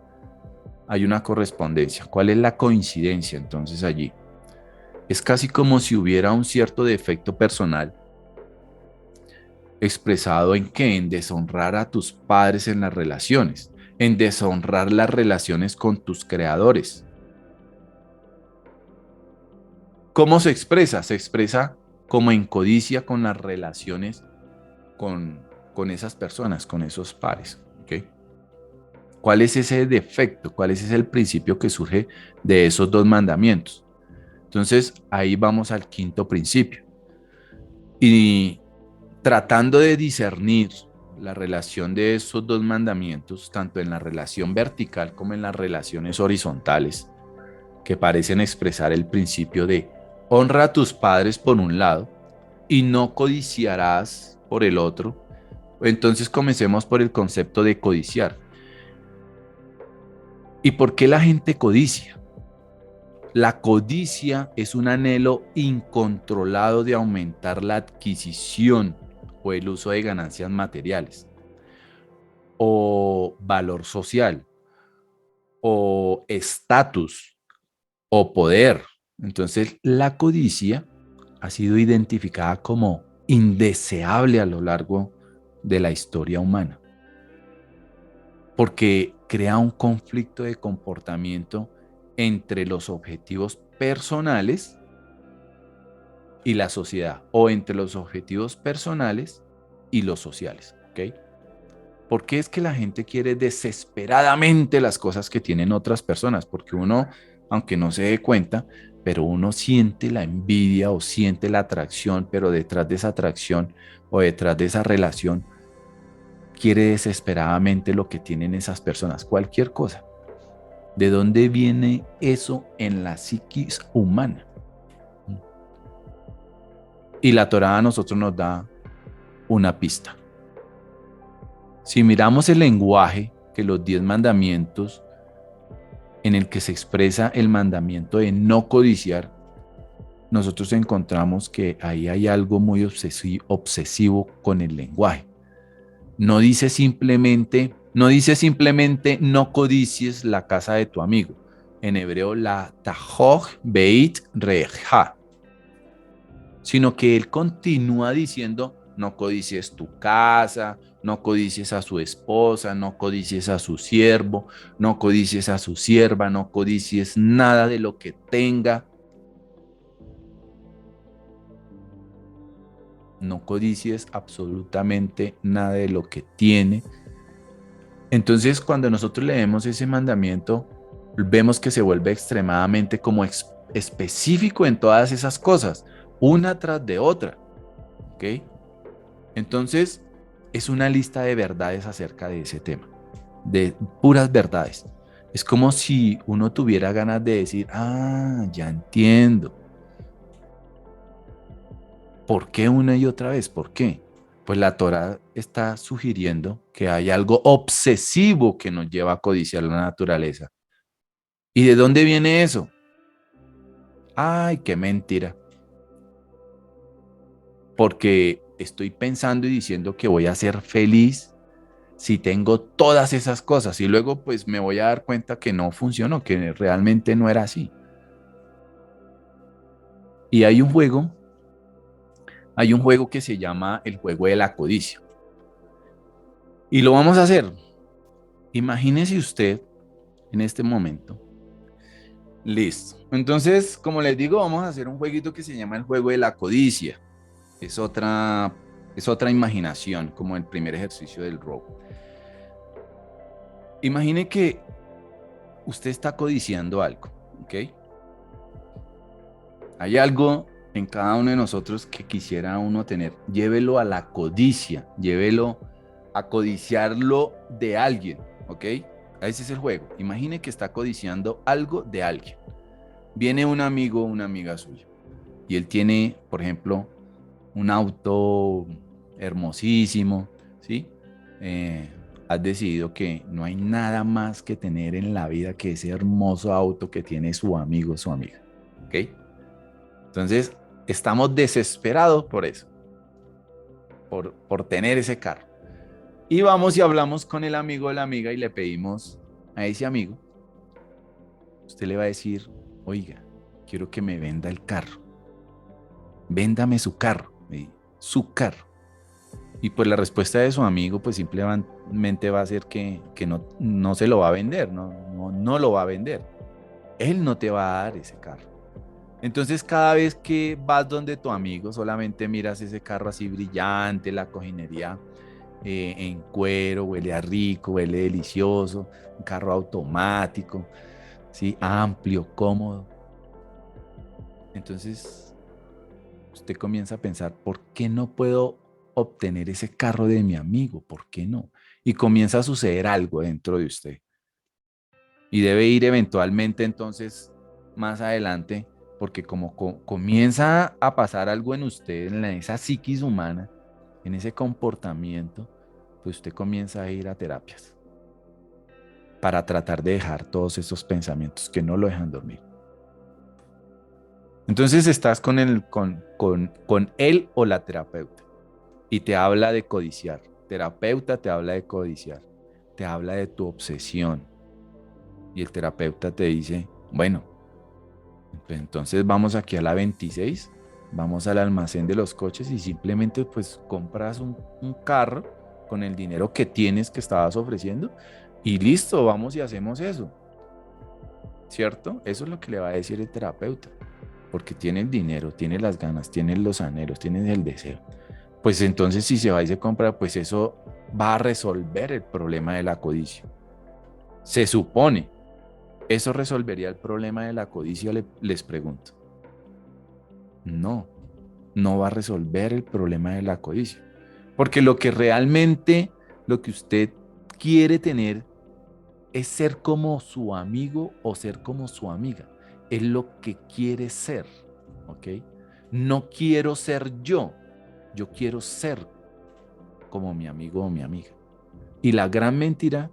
hay una correspondencia. ¿Cuál es la coincidencia entonces allí? Es casi como si hubiera un cierto defecto personal expresado en qué, en deshonrar a tus padres en las relaciones, en deshonrar las relaciones con tus creadores. ¿Cómo se expresa? Se expresa como en codicia con las relaciones con, con esas personas, con esos pares. ¿Ok? ¿Cuál es ese defecto? ¿Cuál es ese principio que surge de esos dos mandamientos? Entonces, ahí vamos al quinto principio. Y tratando de discernir la relación de esos dos mandamientos, tanto en la relación vertical como en las relaciones horizontales, que parecen expresar el principio de honra a tus padres por un lado y no codiciarás por el otro. Entonces comencemos por el concepto de codiciar. ¿Y por qué la gente codicia? La codicia es un anhelo incontrolado de aumentar la adquisición o el uso de ganancias materiales, o valor social, o estatus, o poder. Entonces, la codicia ha sido identificada como indeseable a lo largo de la historia humana, porque crea un conflicto de comportamiento entre los objetivos personales y la sociedad, o entre los objetivos personales y los sociales, ¿ok? ¿Por qué es que la gente quiere desesperadamente las cosas que tienen otras personas? Porque uno, aunque no se dé cuenta, pero uno siente la envidia o siente la atracción, pero detrás de esa atracción o detrás de esa relación, quiere desesperadamente lo que tienen esas personas, cualquier cosa. ¿De dónde viene eso en la psiquis humana? Y la Torá a nosotros nos da una pista. Si miramos el lenguaje que los 10 mandamientos en el que se expresa el mandamiento de no codiciar, nosotros encontramos que ahí hay algo muy obsesivo con el lenguaje. No dice simplemente no codicies la casa de tu amigo. En hebreo, la tahoj beit reja, sino que él continúa diciendo, no codicies tu casa, no codicies a su esposa, no codicies a su siervo, no codicies a su sierva, no codicies nada de lo que tenga, no codicies absolutamente nada de lo que tiene. Entonces, cuando nosotros leemos ese mandamiento, vemos que se vuelve extremadamente como específico en todas esas cosas, una tras de otra, ¿ok? Entonces, es una lista de verdades acerca de ese tema, de puras verdades. Es como si uno tuviera ganas de decir, ya entiendo. ¿Por qué una y otra vez? ¿Por qué? Pues la Torah está sugiriendo que hay algo obsesivo que nos lleva a codiciar la naturaleza. ¿Y de dónde viene eso? Ay, qué mentira. Porque estoy pensando y diciendo que voy a ser feliz si tengo todas esas cosas y luego pues me voy a dar cuenta que no funcionó, que realmente no era así. Y hay un juego que se llama el juego de la codicia. Y lo vamos a hacer. Imagínese usted en este momento. Listo. Entonces, como les digo, vamos a hacer un jueguito que se llama el juego de la codicia. Es otra imaginación, como el primer ejercicio del robo. Imagine que usted está codiciando algo, ¿ok? Hay algo en cada uno de nosotros que quisiera uno tener. Llévelo a la codicia, llévelo a codiciarlo de alguien, ¿ok? Ese es el juego. Imagine que está codiciando algo de alguien. Viene un amigo o una amiga suya y él tiene, por ejemplo, un auto hermosísimo, ¿sí? Has decidido que no hay nada más que tener en la vida que ese hermoso auto que tiene su amigo o su amiga, ¿ok? Entonces, estamos desesperados por eso, por tener ese carro. Y vamos y hablamos con el amigo o la amiga y le pedimos a ese amigo, usted le va a decir, oiga, quiero que me venda el carro, véndame su carro, su carro. Y pues la respuesta de su amigo pues simplemente va a ser que no se lo va a vender, no lo va a vender. Él no te va a dar ese carro. Entonces cada vez que vas donde tu amigo solamente miras ese carro así brillante, la cojinería en cuero, huele a rico, huele delicioso, un carro automático, ¿sí? Amplio, cómodo. Entonces usted comienza a pensar, ¿por qué no puedo obtener ese carro de mi amigo, ¿por qué no? Y comienza a suceder algo dentro de usted. Y debe ir eventualmente entonces más adelante, porque como comienza a pasar algo en usted, en esa psiquis humana, en ese comportamiento, pues usted comienza a ir a terapias para tratar de dejar todos esos pensamientos que no lo dejan dormir. Entonces estás con él o la terapeuta y te habla de codiciar. Terapeuta te habla de codiciar, te habla de tu obsesión y el terapeuta te dice, bueno, pues entonces vamos aquí a la 26, vamos al almacén de los coches y simplemente pues compras un carro con el dinero que tienes que estabas ofreciendo y listo, vamos y hacemos eso, ¿cierto? Eso es lo que le va a decir el terapeuta, porque tiene el dinero, tiene las ganas, tiene los anhelos, tiene el deseo. Pues entonces si se va y se compra, pues eso va a resolver el problema de la codicia. Se supone, ¿eso resolvería el problema de la codicia? Les pregunto. No, no va a resolver el problema de la codicia. Porque lo que realmente, lo que usted quiere tener es ser como su amigo o ser como su amiga. Es lo que quiere ser, ¿ok? No quiero ser yo quiero ser como mi amigo o mi amiga. Y la gran mentira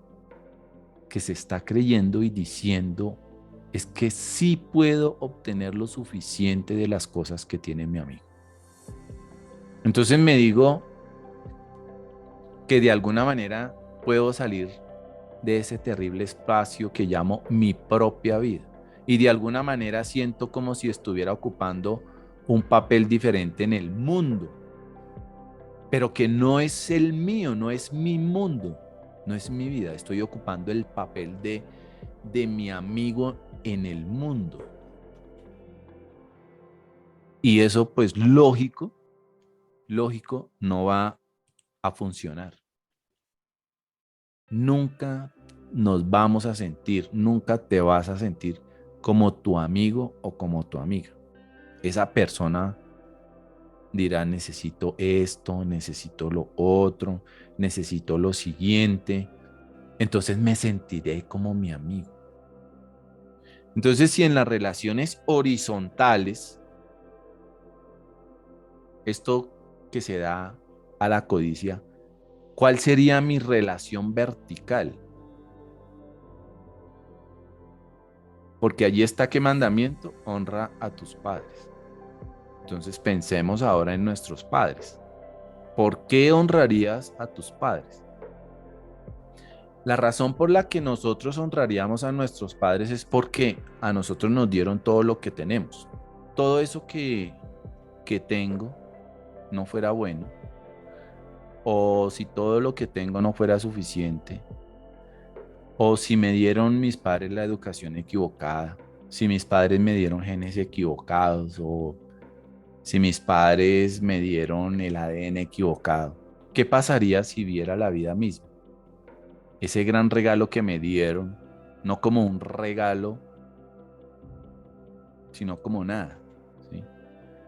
que se está creyendo y diciendo es que sí puedo obtener lo suficiente de las cosas que tiene mi amigo. Entonces me digo que de alguna manera puedo salir de ese terrible espacio que llamo mi propia vida. Y de alguna manera siento como si estuviera ocupando un papel diferente en el mundo, pero que no es el mío, no es mi mundo, no es mi vida. Estoy ocupando el papel de mi amigo en el mundo. Y eso pues lógico, no va a funcionar. Nunca nos vamos a sentir, nunca te vas a sentir como tu amigo o como tu amiga. Esa persona dirá, necesito esto, necesito lo otro, necesito lo siguiente. Entonces me sentiré como mi amigo. Entonces, si en las relaciones horizontales, esto que se da a la codicia, ¿cuál sería mi relación vertical? Porque allí está qué mandamiento, honra a tus padres. Entonces pensemos ahora en nuestros padres. ¿Por qué honrarías a tus padres? La razón por la que nosotros honraríamos a nuestros padres es porque a nosotros nos dieron todo lo que tenemos. Todo eso que tengo no fuera bueno, o si todo lo que tengo no fuera suficiente, o si me dieron mis padres la educación equivocada, si mis padres me dieron genes equivocados, o si mis padres me dieron el ADN equivocado, ¿qué pasaría si viera la vida misma? Ese gran regalo que me dieron, no como un regalo, sino como nada, ¿sí?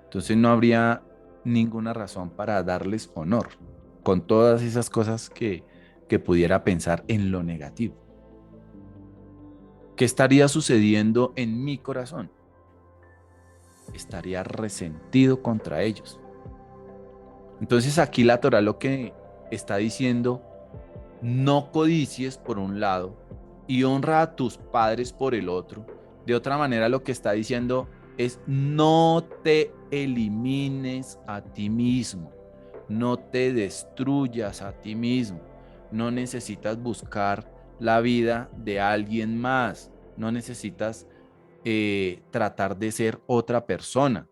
Entonces no habría ninguna razón para darles honor con todas esas cosas que pudiera pensar en lo negativo. ¿Qué estaría sucediendo en mi corazón? Estaría resentido contra ellos. Entonces aquí la Torah lo que está diciendo, no codicies por un lado y honra a tus padres por el otro. De otra manera lo que está diciendo es no te elimines a ti mismo, no te destruyas a ti mismo, no necesitas buscar la vida de alguien más, no necesitas tratar de ser otra persona.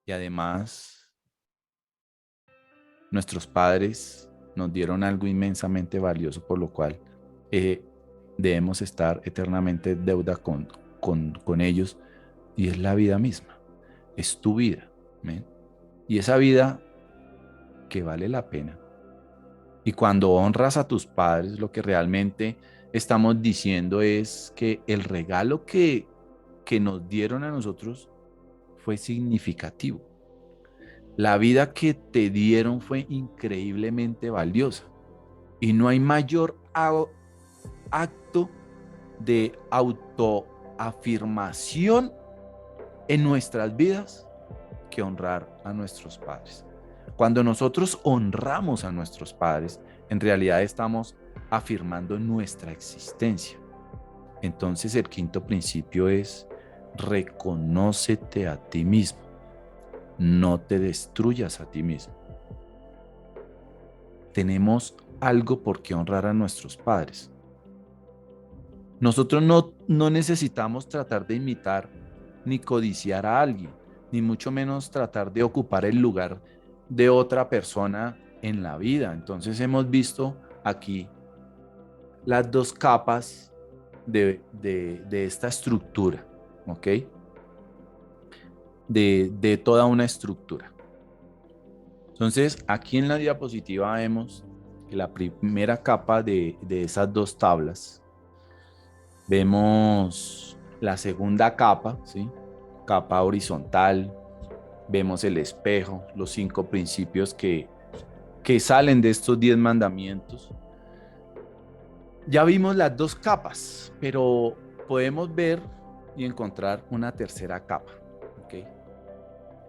Y además, nuestros padres nos dieron algo inmensamente valioso, por lo cual eh, debemos estar eternamente en deuda con ellos, y es la vida misma, es tu vida. ¿Ven? Y esa vida que vale la pena. Y cuando honras a tus padres, lo que realmente estamos diciendo es que el regalo que nos dieron a nosotros fue significativo. La vida que te dieron fue increíblemente valiosa y no hay mayor acto de autoafirmación en nuestras vidas que honrar a nuestros padres. Cuando nosotros honramos a nuestros padres, en realidad estamos afirmando nuestra existencia. Entonces el quinto principio es: reconócete a ti mismo, no te destruyas a ti mismo. Tenemos algo por qué honrar a nuestros padres. Nosotros no necesitamos tratar de imitar ni codiciar a alguien, ni mucho menos tratar de ocupar el lugar de otra persona en la vida. Entonces hemos visto aquí las dos capas de esta estructura, ¿ok? De toda una estructura. Entonces, aquí en la diapositiva vemos que la primera capa de esas dos tablas, vemos la segunda capa, ¿sí? Capa horizontal, vemos el espejo, los 5 principios que salen de estos 10 mandamientos. Ya vimos las dos capas, pero podemos ver y encontrar una tercera capa, ¿ok?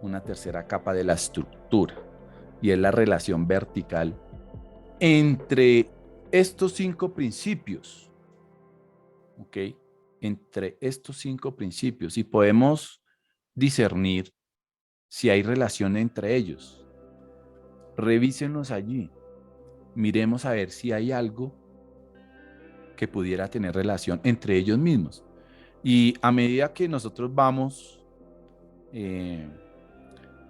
Una tercera capa de la estructura, y es la relación vertical entre estos 5 principios, ¿ok? Entre estos 5 principios, y podemos discernir si hay relación entre ellos. Revísenos allí, miremos a ver si hay algo que pudiera tener relación entre ellos mismos. Y a medida que nosotros vamos eh,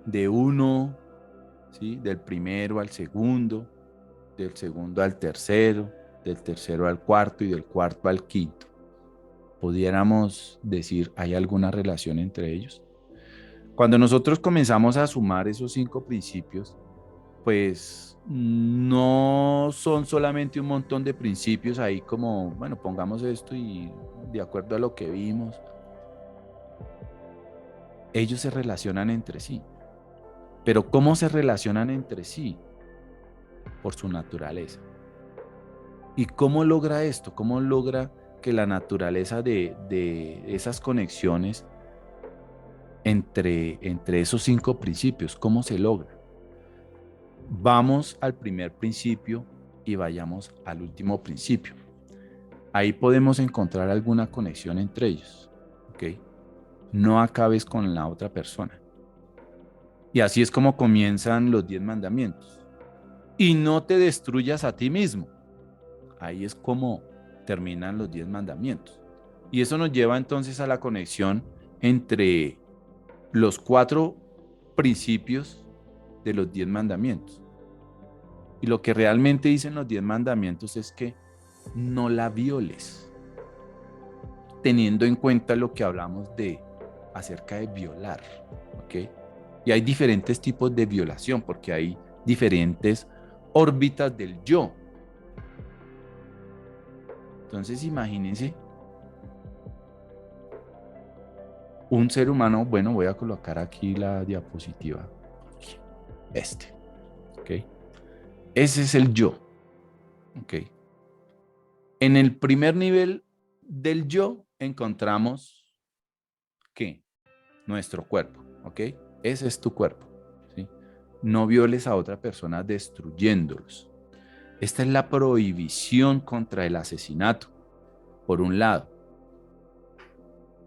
de uno, ¿sí? Del primero al segundo, del segundo al tercero, del tercero al cuarto y del cuarto al quinto, pudiéramos decir, ¿hay alguna relación entre ellos? Cuando nosotros comenzamos a sumar esos 5 principios, pues no son solamente un montón de principios ahí como, bueno, pongamos esto y de acuerdo a lo que vimos, ellos se relacionan entre sí. Pero ¿cómo se relacionan entre sí? Por su naturaleza. ¿Y cómo logra esto? ¿Cómo logra que la naturaleza de esas conexiones entre esos 5 principios, cómo se logra? Vamos al primer principio y vayamos al último principio. Ahí podemos encontrar alguna conexión entre ellos, ¿ok? No acabes con la otra persona. Y así es como comienzan los 10 mandamientos. Y no te destruyas a ti mismo. Ahí es como terminan los 10 mandamientos. Y eso nos lleva entonces a la conexión entre los 4 principios de los 10 mandamientos. Y lo que realmente dicen los 10 mandamientos es que no la violes, teniendo en cuenta lo que hablamos acerca de violar, ¿ok? Y hay diferentes tipos de violación porque hay diferentes órbitas del yo. Entonces imagínense un ser humano, bueno, voy a colocar aquí la diapositiva, ¿ok? Ese es el yo, ¿ok? En el primer nivel del yo encontramos, ¿qué? Nuestro cuerpo, ¿ok? Ese es tu cuerpo, ¿sí? No violes a otra persona destruyéndolos. Esta es la prohibición contra el asesinato, por un lado.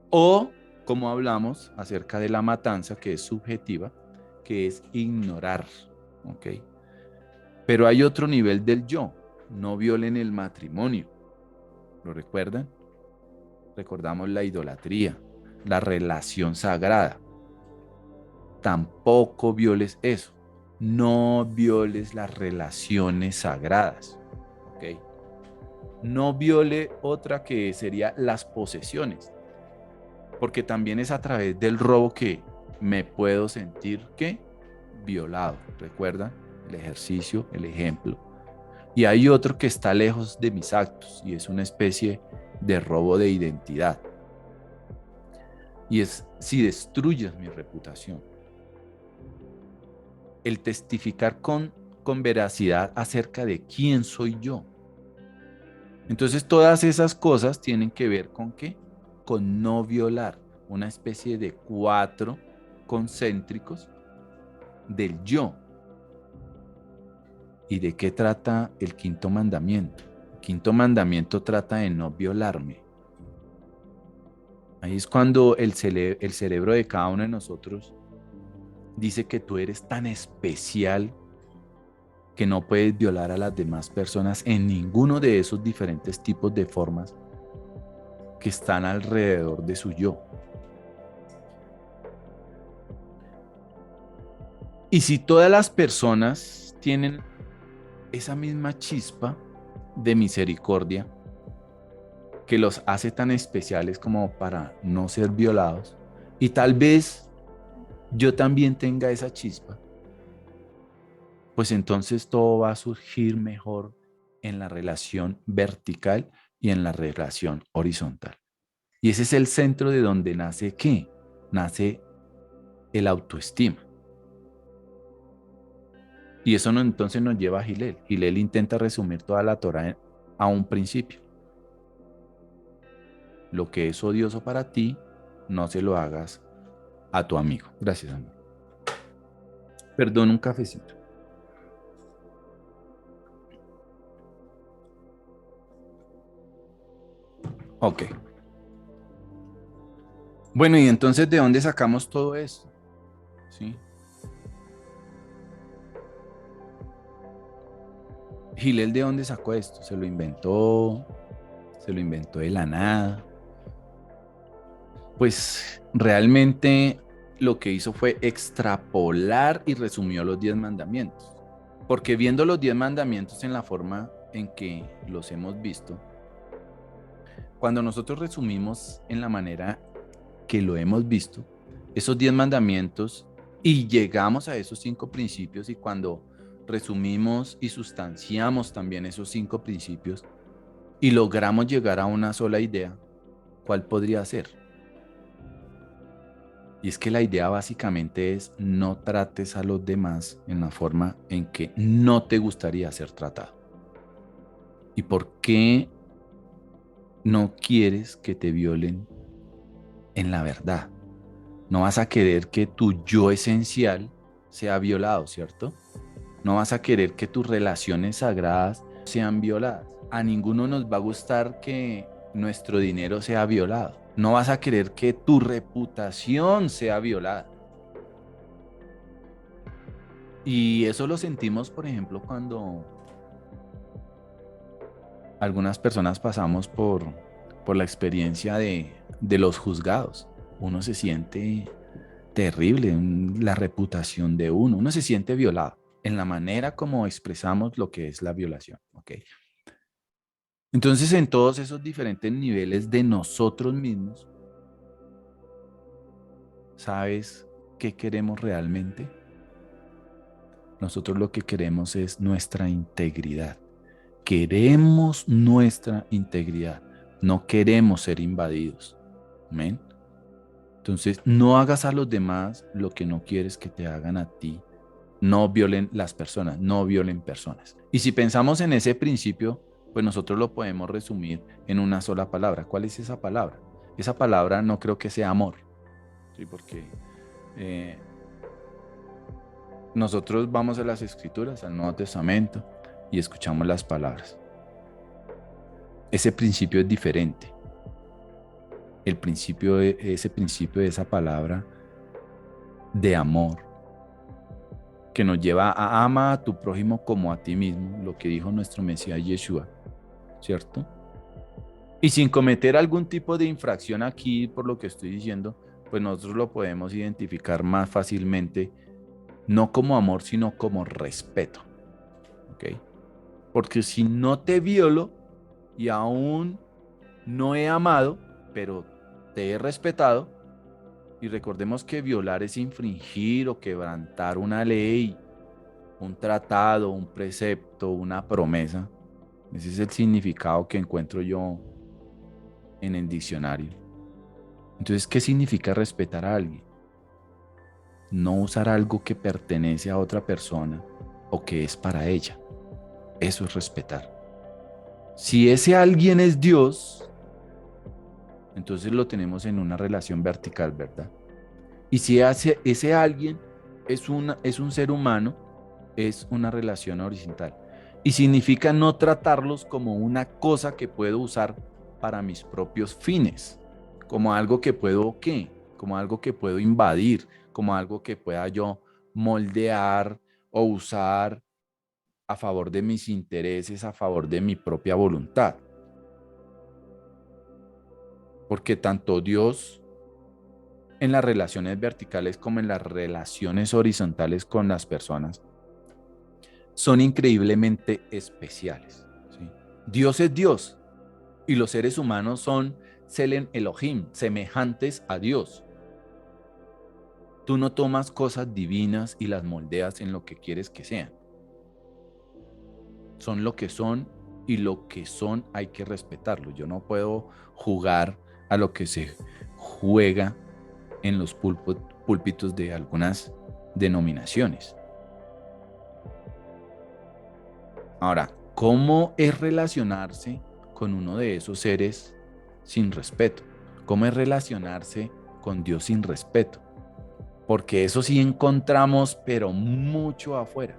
O, como hablamos acerca de la matanza, que es subjetiva, que es ignorar, ¿ok? Pero hay otro nivel del yo. No violen el matrimonio. ¿Lo recuerdan? Recordamos la idolatría, la relación sagrada. Tampoco violes eso. No violes las relaciones sagradas, ¿ok? No viole otra que sería las posesiones, porque también es a través del robo que me puedo sentir que violado. ¿Recuerdan? El ejercicio, el ejemplo. Y hay otro que está lejos de mis actos y es una especie de robo de identidad. Y es si destruyes mi reputación. el testificar con veracidad acerca de quién soy yo. Entonces todas esas cosas tienen que ver con qué? Con no violar, una especie de cuatro concéntricos del yo. ¿Y de qué trata el quinto mandamiento? El quinto mandamiento trata de no violarme. Ahí es cuando el cerebro de cada uno de nosotros dice que tú eres tan especial que no puedes violar a las demás personas en ninguno de esos diferentes tipos de formas que están alrededor de su yo. Y si todas las personas tienen esa misma chispa de misericordia que los hace tan especiales como para no ser violados, y tal vez yo también tenga esa chispa, pues entonces todo va a surgir mejor en la relación vertical y en la relación horizontal. Y ese es el centro de donde nace ¿qué? Nace el autoestima. Y eso no, entonces nos lleva a Gilel. Gilel intenta resumir toda la Torah a un principio. Lo que es odioso para ti, no se lo hagas a tu amigo. Gracias, amor. Perdón, un cafecito. Ok. Bueno, y entonces, ¿de dónde sacamos todo esto? ¿Sí? Gilel, ¿de dónde sacó esto? Se lo inventó de la nada. Pues realmente lo que hizo fue extrapolar y resumió los 10 mandamientos. Porque viendo los 10 mandamientos en la forma en que los hemos visto, cuando nosotros resumimos en la manera que lo hemos visto, esos 10 mandamientos y llegamos a esos 5 principios y cuando resumimos y sustanciamos también esos 5 principios y logramos llegar a una sola idea, ¿cuál podría ser? Y es que la idea básicamente es no trates a los demás en la forma en que no te gustaría ser tratado. ¿Y por qué no quieres que te violen en la verdad? No vas a querer que tu yo esencial sea violado, ¿cierto? No vas a querer que tus relaciones sagradas sean violadas. A ninguno nos va a gustar que nuestro dinero sea violado. No vas a querer que tu reputación sea violada. Y eso lo sentimos, por ejemplo, cuando algunas personas pasamos por la experiencia de los juzgados. Uno se siente terrible, la reputación de uno se siente violado en la manera como expresamos lo que es la violación, ¿ok? Entonces, en todos esos diferentes niveles de nosotros mismos, ¿sabes qué queremos realmente? Nosotros lo que queremos es nuestra integridad. Queremos nuestra integridad. No queremos ser invadidos. Amén. Entonces, no hagas a los demás lo que no quieres que te hagan a ti. No violen las personas, no violen personas. Y si pensamos en ese principio, pues nosotros lo podemos resumir en una sola palabra. ¿Cuál es esa palabra? Esa palabra no creo que sea amor, ¿sí? Porque eh, nosotros vamos a las Escrituras, al Nuevo Testamento, y escuchamos las palabras. Ese principio es diferente. Ese principio de esa palabra de amor, que nos lleva a ama a tu prójimo como a ti mismo, lo que dijo nuestro Mesías Yeshua, ¿cierto? Y sin cometer algún tipo de infracción aquí, por lo que estoy diciendo, pues nosotros lo podemos identificar más fácilmente, no como amor, sino como respeto, ¿ok? Porque si no te violo y aún no he amado, pero te he respetado, y recordemos que violar es infringir o quebrantar una ley, un tratado, un precepto, una promesa. Ese es el significado que encuentro yo en el diccionario. Entonces, ¿qué significa respetar a alguien? no usar algo que pertenece a otra persona o que es para ella. Eso es respetar. Si ese alguien es Dios, entonces lo tenemos en una relación vertical, ¿verdad? Y si ese alguien es un ser humano, es una relación horizontal. Y significa no tratarlos como una cosa que puedo usar para mis propios fines, como algo que puedo, ¿qué? Como algo que puedo invadir, como algo que pueda yo moldear o usar a favor de mis intereses, a favor de mi propia voluntad. Porque tanto Dios en las relaciones verticales como en las relaciones horizontales con las personas son increíblemente especiales. ¿Sí? Dios es Dios y los seres humanos son Selen Elohim, semejantes a Dios. Tú no tomas cosas divinas y las moldeas en lo que quieres que sean. Son lo que son y lo que son hay que respetarlo. Yo no puedo jugar a lo que se juega en los púlpitos de algunas denominaciones. Ahora, ¿cómo es relacionarse con uno de esos seres sin respeto? ¿Cómo es relacionarse con Dios sin respeto? Porque eso sí encontramos, pero mucho afuera.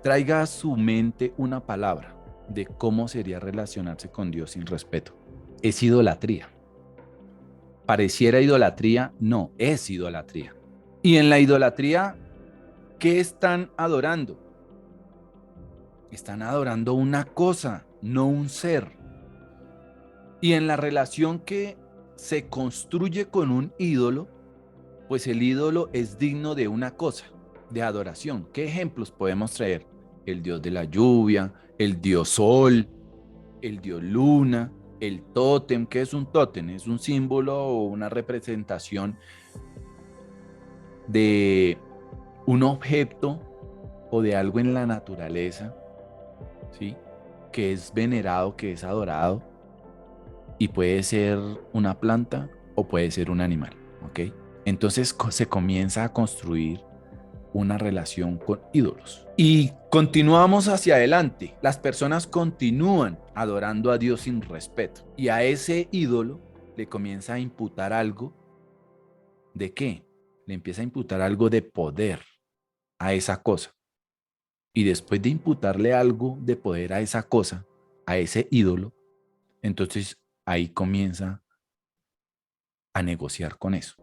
Traiga a su mente una palabra de cómo sería relacionarse con Dios sin respeto. Es idolatría. Pareciera idolatría, no, es idolatría. Y en la idolatría, ¿qué están adorando? Están adorando una cosa, no un ser. Y en la relación que se construye con un ídolo, pues el ídolo es digno de una cosa, de adoración. ¿Qué ejemplos podemos traer? El dios de la lluvia, el dios sol, el dios luna, el tótem. ¿Qué es un tótem? Es un símbolo o una representación de un objeto o de algo en la naturaleza, ¿sí? Que es venerado, que es adorado, y puede ser una planta o puede ser un animal, ¿ok? Entonces se comienza a construir una relación con ídolos. Y continuamos hacia adelante. Las personas continúan adorando a Dios sin respeto. Y a ese ídolo le comienza a imputar algo. ¿De qué? Le empieza a imputar algo de poder a esa cosa. Y después de imputarle algo de poder a esa cosa, a ese ídolo, entonces ahí comienza a negociar con eso.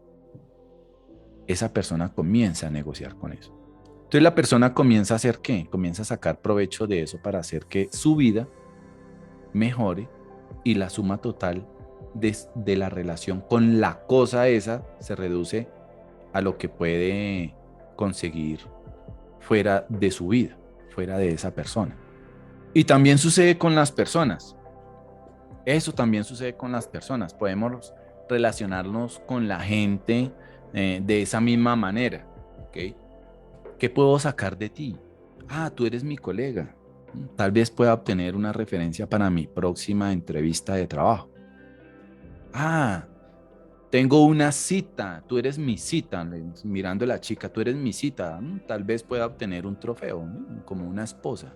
Esa persona comienza a negociar con eso. Entonces la persona comienza a hacer ¿qué? Comienza a sacar provecho de eso para hacer que su vida mejore y la suma total de la relación con la cosa esa se reduce a lo que puede conseguir fuera de su vida, fuera de esa persona. Y también sucede con las personas. Eso también sucede con las personas. Podemos relacionarnos con la gente de esa misma manera. ¿Ok? ¿Qué puedo sacar de ti? Ah, tú eres mi colega. Tal vez pueda obtener una referencia para mi próxima entrevista de trabajo. Ah, tengo una cita. Tú eres mi cita. Mirando a la chica, tú eres mi cita. Tal vez pueda obtener un trofeo, ¿no? Como una esposa.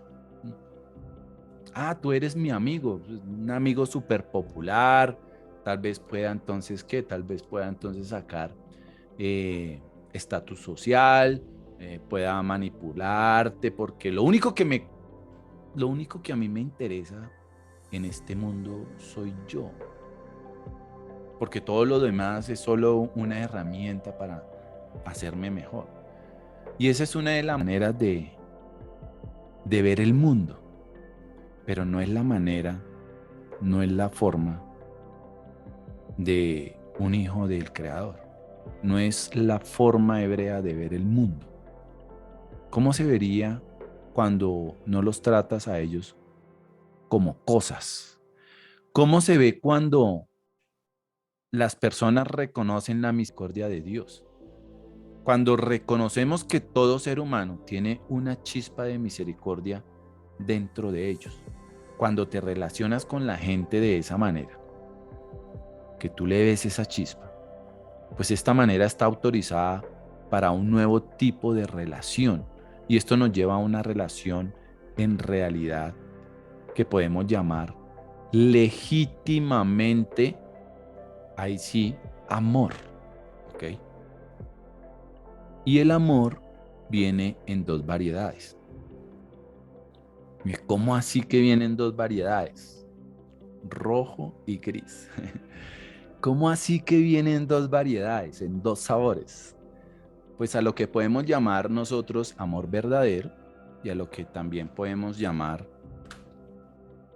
Ah, tú eres mi amigo. Un amigo súper popular. Tal vez pueda entonces, ¿qué? Tal vez pueda entonces sacar estatus social, pueda manipularte, porque lo único que a mí me interesa en este mundo soy yo, porque todo lo demás es solo una herramienta para hacerme mejor. Y esa es una de las maneras de ver el mundo, pero no es la manera, no es la forma de un hijo del Creador, no es la forma hebrea de ver el mundo. ¿Cómo se vería cuando no los tratas a ellos como cosas? ¿Cómo se ve cuando las personas reconocen la misericordia de Dios? Cuando reconocemos que todo ser humano tiene una chispa de misericordia dentro de ellos. Cuando te relacionas con la gente de esa manera, que tú le ves esa chispa, pues esta manera está autorizada para un nuevo tipo de relación. Y esto nos lleva a una relación en realidad que podemos llamar legítimamente, ahí sí, amor. ¿Ok? Y el amor viene en dos variedades. ¿Cómo así que vienen dos variedades? Rojo y gris. ¿Cómo así que vienen dos variedades, en dos sabores? Pues a lo que podemos llamar nosotros amor verdadero y a lo que también podemos llamar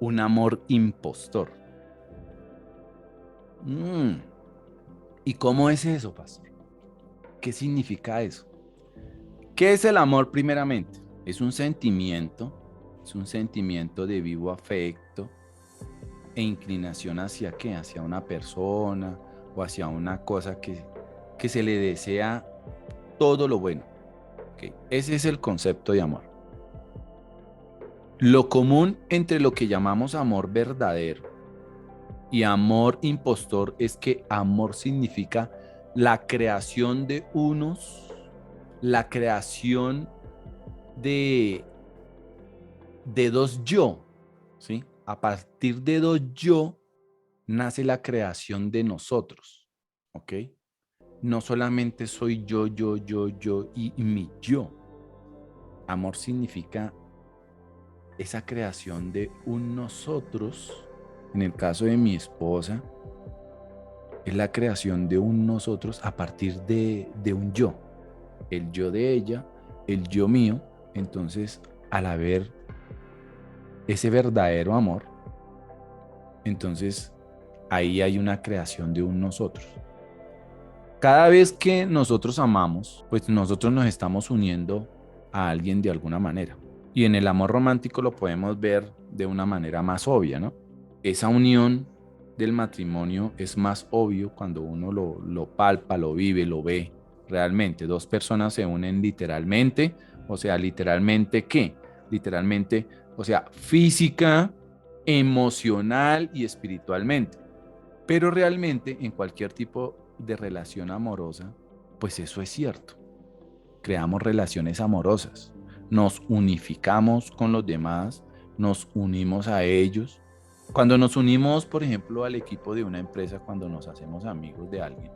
un amor impostor. Mm, ¿Y cómo es eso, pastor? ¿Qué significa eso? ¿Qué es el amor primeramente? Es un sentimiento de vivo afecto e inclinación hacia qué, hacia una persona o hacia una cosa que se le desea todo lo bueno. ¿Okay? Ese es el concepto de amor. Lo común entre lo que llamamos amor verdadero y amor impostor es que amor significa la creación de unos, la creación de, de dos yo, ¿sí? A partir de dos yo nace la creación de nosotros, ¿ok? No solamente soy yo y mi yo. Amor significa esa creación de un nosotros. En el caso de mi esposa, es la creación de un nosotros a partir de un yo. El yo de ella, el yo mío. Entonces, al haber ese verdadero amor, entonces ahí hay una creación de un nosotros. Cada vez que nosotros amamos, pues nosotros nos estamos uniendo a alguien de alguna manera. Y en el amor romántico lo podemos ver de una manera más obvia, ¿no? Esa unión del matrimonio es más obvio cuando uno lo palpa, lo vive, lo ve realmente. Dos personas se unen literalmente, o sea, literalmente ¿qué? Literalmente, o sea, física, emocional y espiritualmente. Pero realmente en cualquier tipo de relación amorosa, pues eso es cierto. Creamos relaciones amorosas, nos unificamos con los demás, nos unimos a ellos. Cuando nos unimos, por ejemplo, al equipo de una empresa, cuando nos hacemos amigos de alguien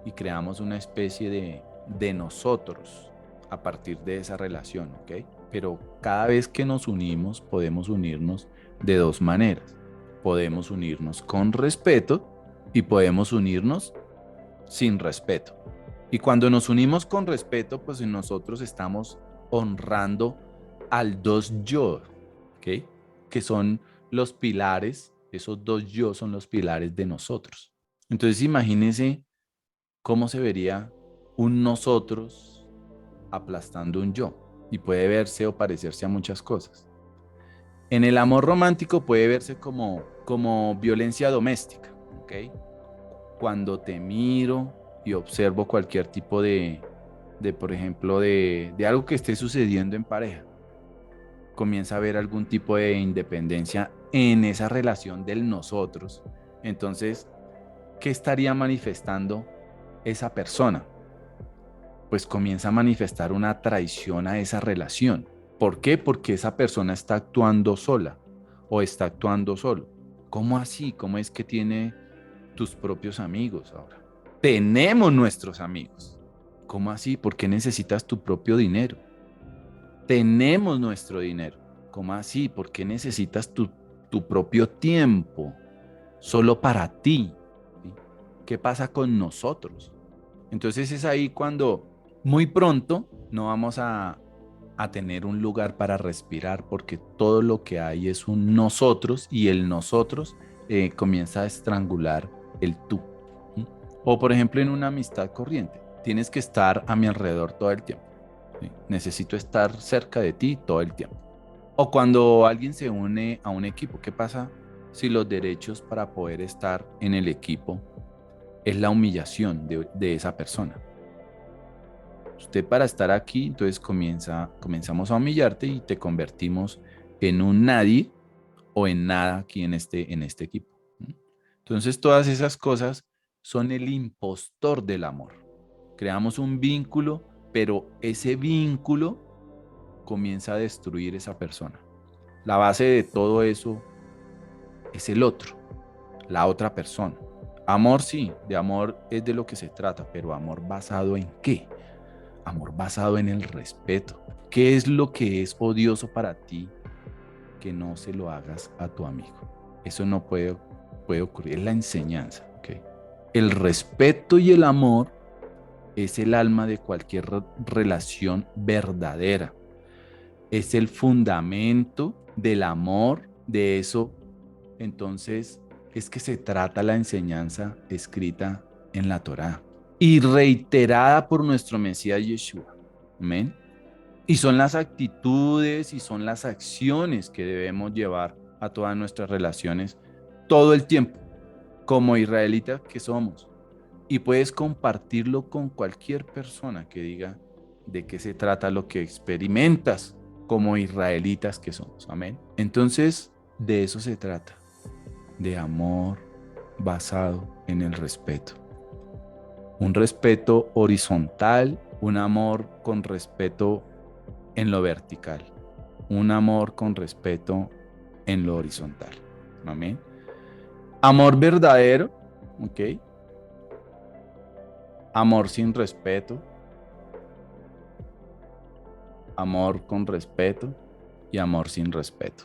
y creamos una especie de nosotros a partir de esa relación, ¿ok? Pero cada vez que nos unimos, podemos unirnos de dos maneras. Podemos unirnos con respeto y podemos unirnos sin respeto. Y cuando nos unimos con respeto, pues nosotros estamos honrando al dos yo, ¿ok? Que son los pilares, esos dos yo son los pilares de nosotros. Entonces imagínense cómo se vería un nosotros aplastando un yo y puede verse o parecerse a muchas cosas. En el amor romántico puede verse como violencia doméstica, ¿ok? Cuando te miro y observo cualquier tipo por ejemplo, de algo que esté sucediendo en pareja, comienza a haber algún tipo de independencia en esa relación del nosotros. Entonces, ¿qué estaría manifestando esa persona? Pues comienza a manifestar una traición a esa relación. ¿Por qué? Porque esa persona está actuando sola o está actuando solo. ¿Cómo así? ¿Cómo es que tiene tus propios amigos ahora? Tenemos nuestros amigos. ¿Cómo así? ¿Por qué necesitas tu propio dinero? Tenemos nuestro dinero. ¿Cómo así? ¿Por qué necesitas tu propio tiempo solo para ti? ¿Sí? ¿Qué pasa con nosotros? Entonces es ahí cuando muy pronto no vamos a tener un lugar para respirar porque todo lo que hay es un nosotros y el nosotros comienza a estrangular el tú. ¿Sí? O por ejemplo en una amistad corriente, tienes que estar a mi alrededor todo el tiempo. ¿Sí? Necesito estar cerca de ti todo el tiempo. O cuando alguien se une a un equipo, ¿qué pasa si los derechos para poder estar en el equipo es la humillación de esa persona? Usted para estar aquí, entonces comenzamos a humillarte y te convertimos en un nadie o en nada aquí en este equipo. Entonces todas esas cosas son el impostor del amor. Creamos un vínculo pero ese vínculo comienza a destruir esa persona. La base de todo eso es el otro, la otra persona. Amor sí, de amor es de lo que se trata, pero amor basado en qué? Amor basado en el respeto. ¿Qué es lo que es odioso para ti que no se lo hagas a tu amigo? Eso no puede ocurrir, es la enseñanza. ¿Okay? El respeto y el amor es el alma de cualquier relación verdadera. Es el fundamento del amor, de eso. Entonces, es que se trata la enseñanza escrita en la Torá y reiterada por nuestro Mesías Yeshua. Amén. Y son las actitudes y son las acciones que debemos llevar a todas nuestras relaciones todo el tiempo, como israelitas que somos. Y puedes compartirlo con cualquier persona que diga de qué se trata lo que experimentas como israelitas que somos. Amén. Entonces, de eso se trata, de amor basado en el respeto. Un respeto horizontal, un amor con respeto en lo vertical, un amor con respeto en lo horizontal. Amén. Amor verdadero, ¿ok? Amor sin respeto, amor con respeto y amor sin respeto.